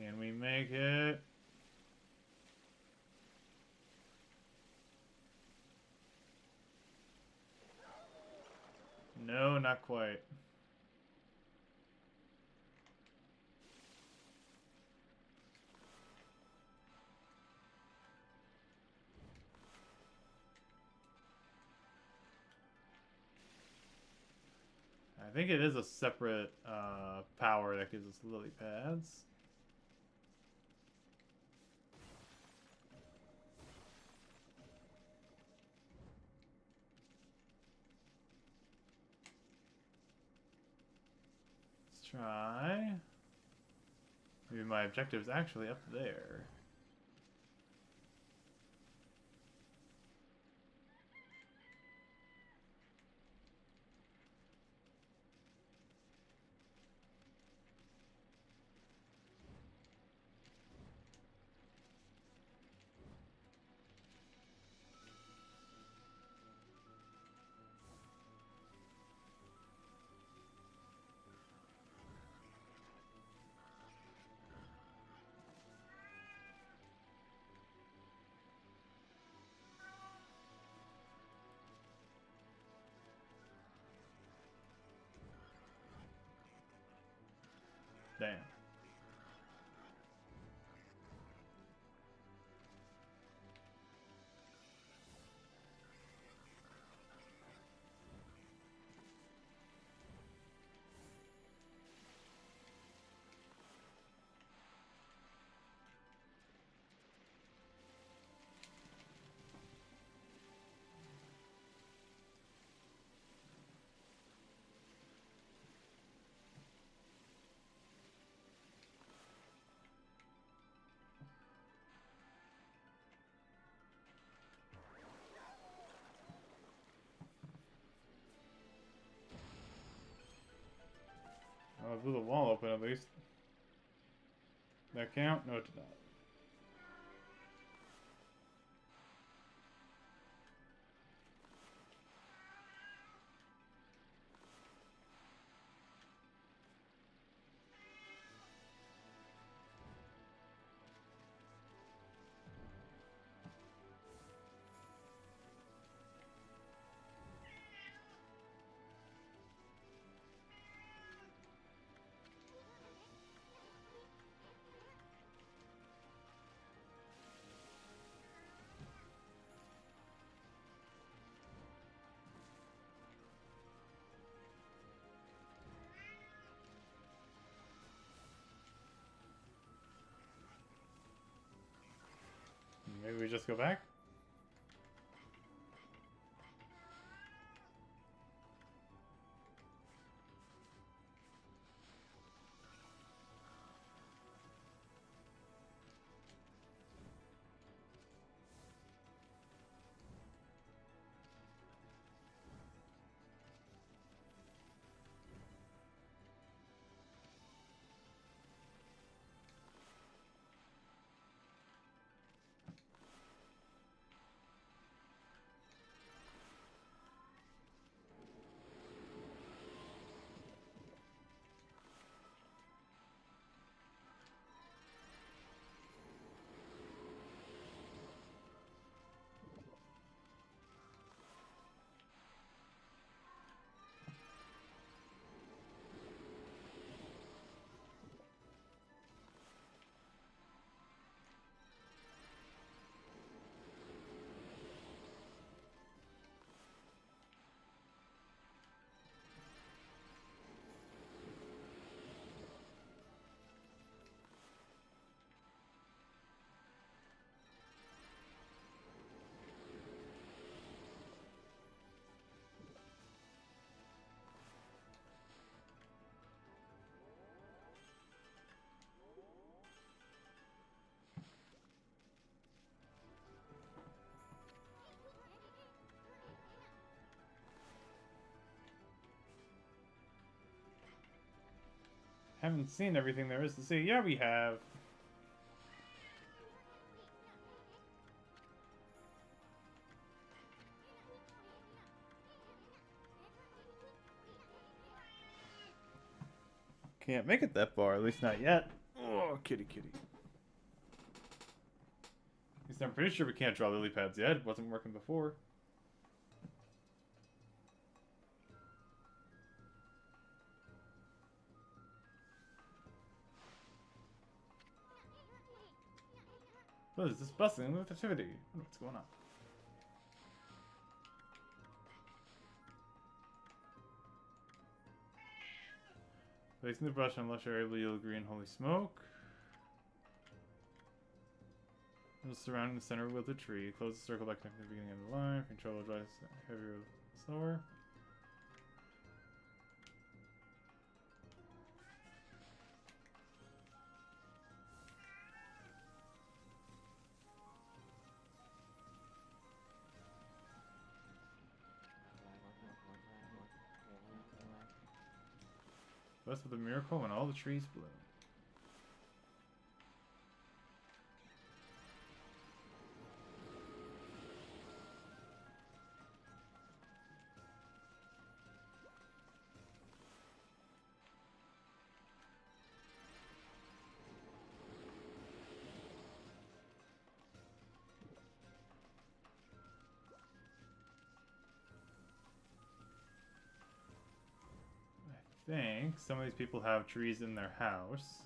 Can we make it? No, not quite. I think it is a separate power that gives us lily pads. Let's try. Maybe my objective's actually up there. Damn. Oh, I blew the wall open at least. That count? No, it did not. Maybe we just go back? Haven't seen everything there is to see. Yeah, we have. Can't make it that far, at least not yet. Oh, kitty kitty. At least I'm pretty sure we can't draw lily pads yet. It wasn't working before. What is this bustling with activity? What's going on? Placing the brush on lush area will yield green holy smoke. Surrounding the center with a tree. Close the circle by connecting the beginning of the line. Control drives heavier, slower. Blessed with a miracle when all the trees bloom. think some of these people have trees in their house.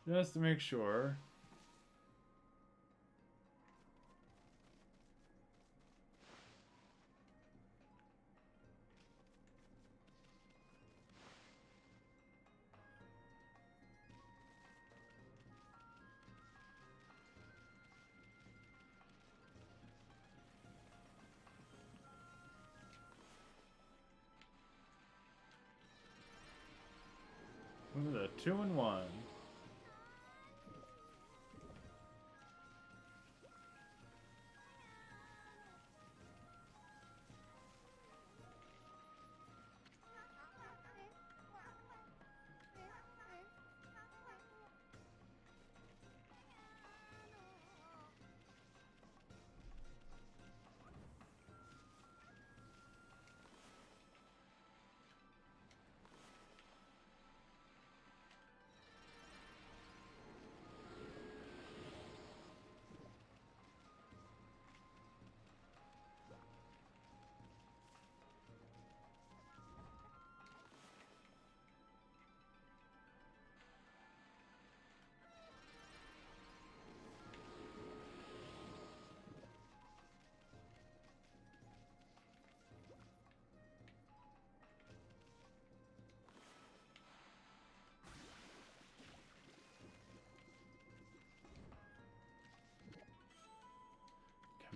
Just to make sure. Look at the 2-in-1.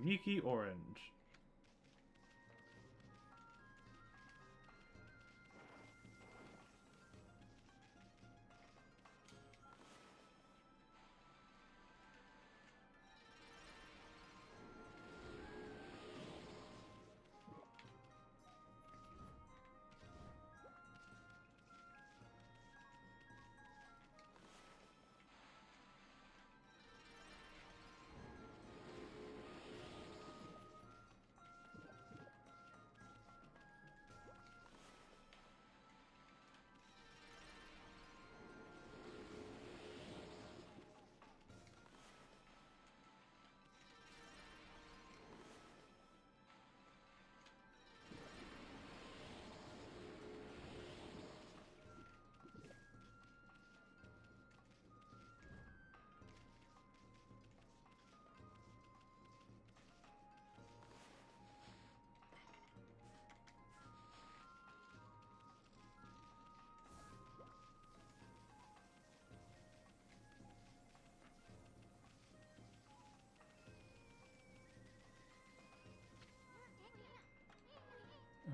Kamiki Orange.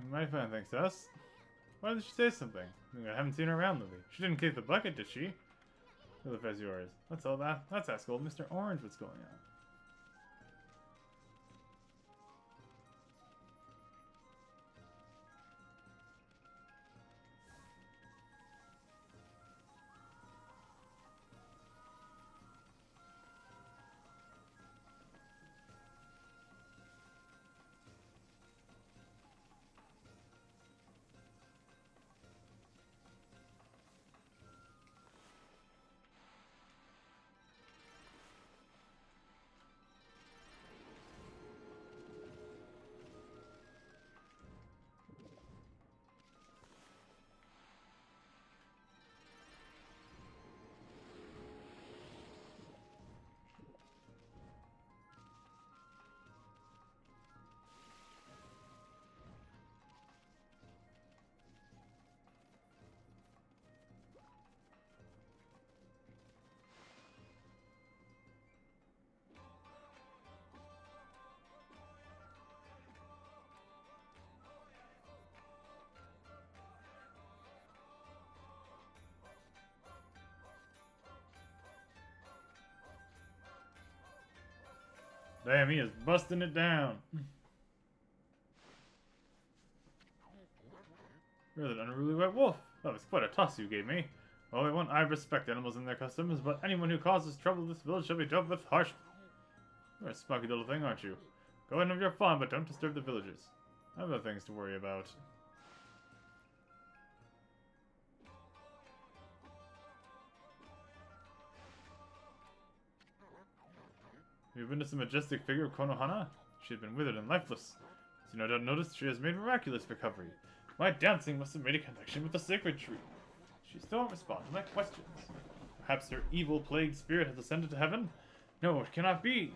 My friend thanks us. Why did she say something? I haven't seen her around lately. She didn't keep the bucket, did she? Philip as yours. That's all that. Let's ask old Mr. Orange what's going on. Damn, he is busting it down. You're that unruly white wolf. That was quite a toss you gave me. Only one, I respect animals and their customs, but anyone who causes trouble in this village shall be dealt with harshly. You're a spunky little thing, aren't you? Go and have your fun, but don't disturb the villagers. I have other things to worry about. Have you witnessed the majestic figure of Konohana? She had been withered and lifeless. As you no doubt noticed, she has made miraculous recovery. My dancing must have made a connection with the sacred tree. She still won't respond to my questions. Perhaps her evil-plagued spirit has ascended to heaven? No, it cannot be.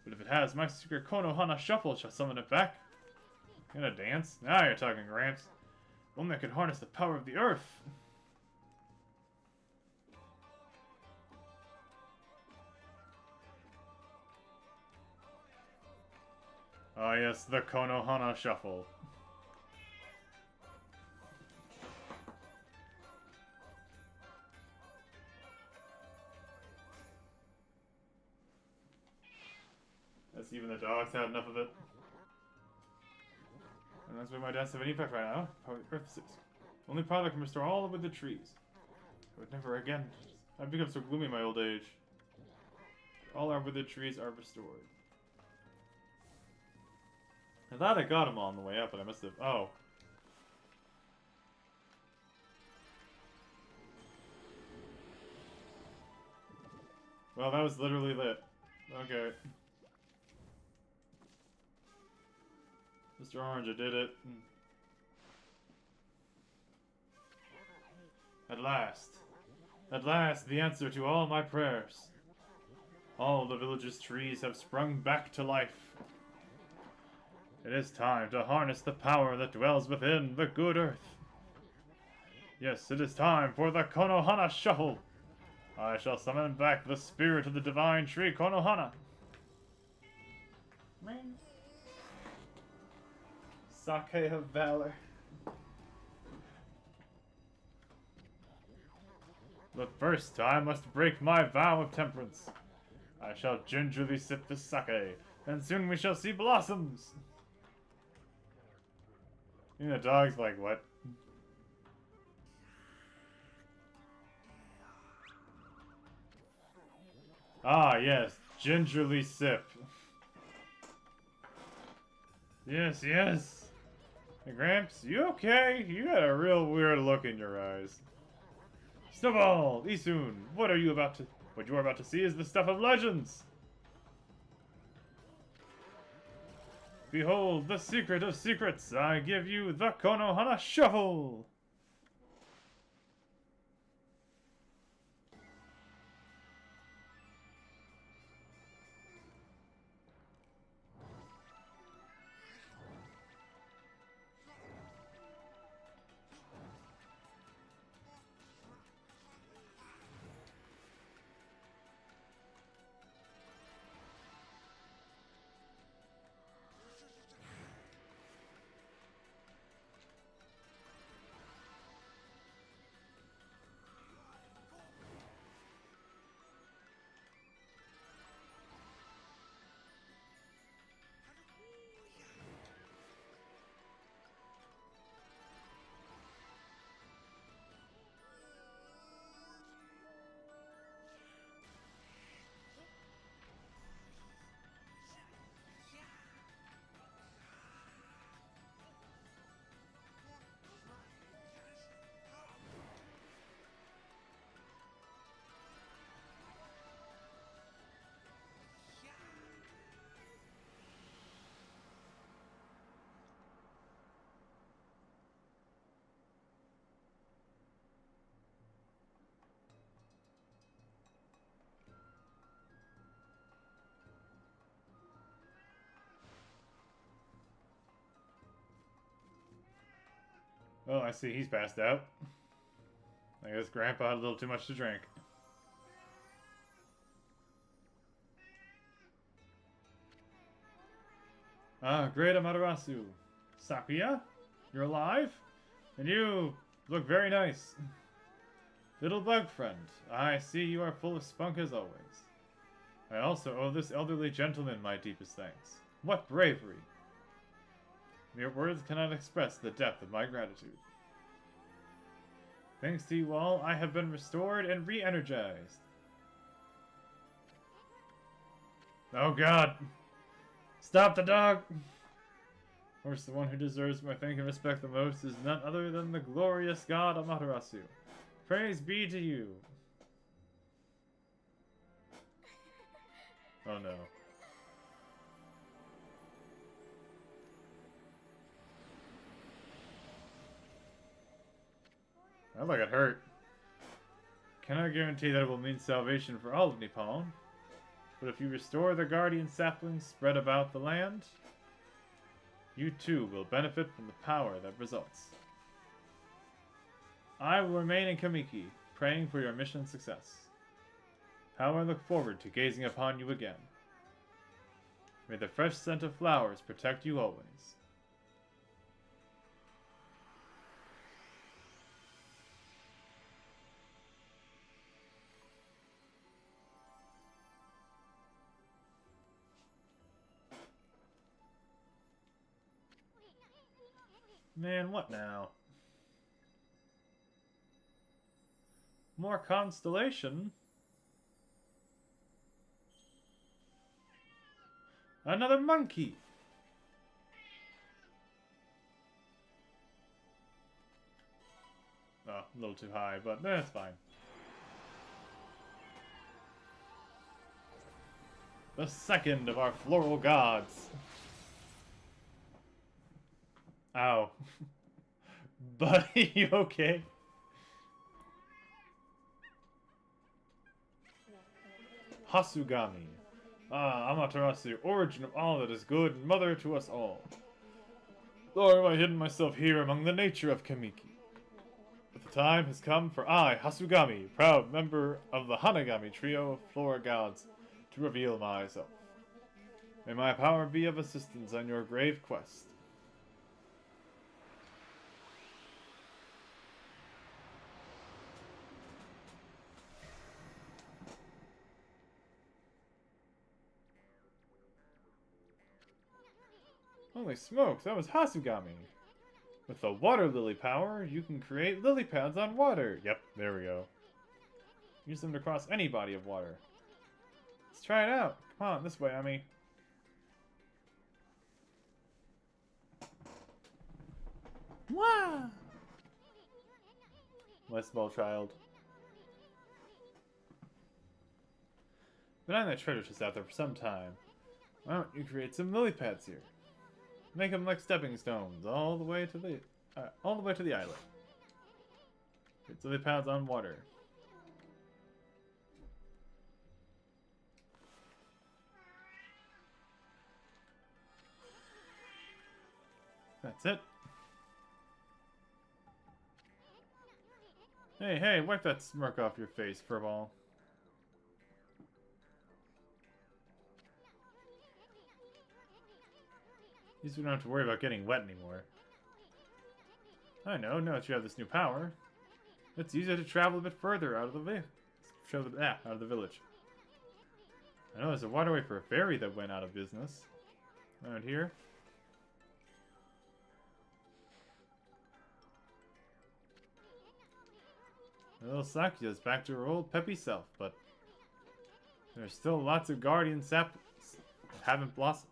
But if it has, my secret Konohana shuffle shall summon it back. Gonna dance? Now you're talking, Gramps. If only I could harness the power of the earth. Ah yes, the Konohana shuffle. Guess even the dogs had enough of it. And that's why my dance have any effect right now. Probably Earth 6. Only power that can restore all of the trees. I would never again. I've become so gloomy in my old age. All our withered trees are restored. I thought I got them all on the way up, but I must have. Oh. Well, that was literally lit. Okay. Mr. Orange, I did it. At last. At last, the answer to all my prayers. All the village's trees have sprung back to life. It is time to harness the power that dwells within the good earth. Yes, it is time for the Konohana Shuffle. I shall summon back the spirit of the divine tree Konohana. Sake of Valor. But first, I must break my vow of temperance. I shall gingerly sip the sake, and soon we shall see blossoms. You know, the dog's like, what? Ah, yes, gingerly sip. Yes, yes. Hey, Gramps, you okay? You got a real weird look in your eyes. Snowball, Isun, what you are about to see is the stuff of legends. Behold, the secret of secrets. I give you the Konohana Shuffle. Well, I see he's passed out. I guess Grandpa had a little too much to drink. Ah, great Amaterasu. Sakuya? You're alive? And you look very nice. Little bug friend, I see you are full of spunk as always. I also owe this elderly gentleman my deepest thanks. What bravery! Mere words cannot express the depth of my gratitude. Thanks to you all, I have been restored and re-energized. Oh god! Stop the dog! Of course, the one who deserves my thank and respect the most is none other than the glorious god Amaterasu. Praise be to you! Oh no. I look it hurt. Cannot guarantee that it will mean salvation for all of Nippon, but if you restore the guardian saplings spread about the land, you too will benefit from the power that results. I will remain in Kamiki, praying for your mission success. How I look forward to gazing upon you again. May the fresh scent of flowers protect you always. Man, what now? More constellation? Another monkey! Oh, a little too high, but that's fine. The second of our floral gods. Ow. Buddy, you okay? Hasugami. Ah, Amaterasu, origin of all that is good and mother to us all. Nor have I hidden myself here among the nature of Kamiki. But the time has come for I, Hasugami, proud member of the Hanagami trio of flora gods, to reveal myself. May my power be of assistance on your grave quest. Holy smokes, that was Hasugami! With the water lily power, you can create lily pads on water! Yep, there we go. Use them to cross any body of water. Let's try it out! Come on, this way, Ami. Wow! My small child. Been on that treasure chest out there for some time. Why don't you create some lily pads here? Make them like stepping stones all the way to the island. Create lily pads on water. That's it. Hey, hey, wipe that smirk off your face, furball. At least we don't have to worry about getting wet anymore. I know, now that you have this new power, let's use it to travel a bit further out of the village. I know there's a waterway for a ferry that went out of business. Around here. Little Sakuya's back to her old peppy self, but there's still lots of guardian saplings that haven't blossomed.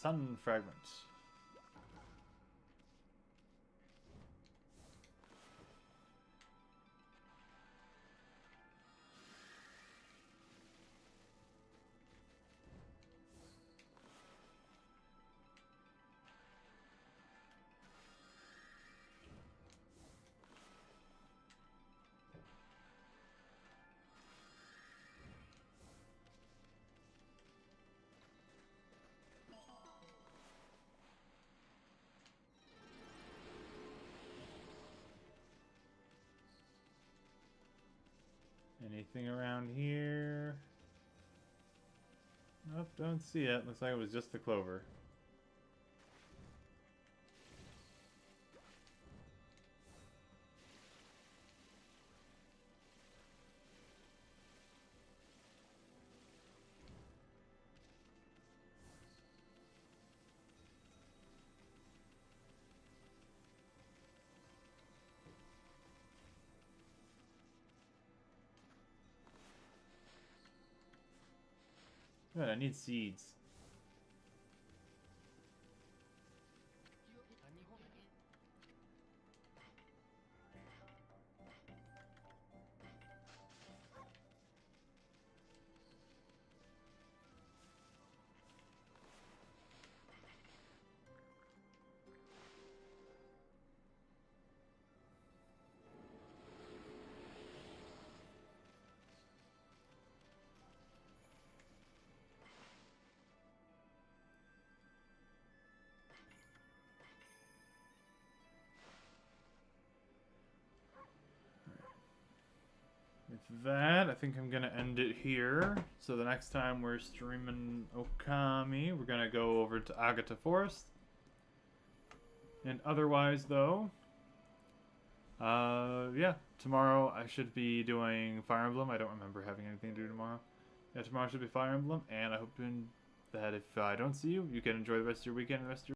Sun fragment. Anything around here? Nope, don't see it. Looks like it was just the clover. Good, I need seeds. With that, I think I'm gonna end it here. So the next time we're streaming Okami, we're gonna go over to Agata Forest. And otherwise, though, yeah, tomorrow I should be doing Fire Emblem. I don't remember having anything to do tomorrow. Yeah, tomorrow should be Fire Emblem, and I hope that if I don't see you, you can enjoy the rest of your weekend and the rest of your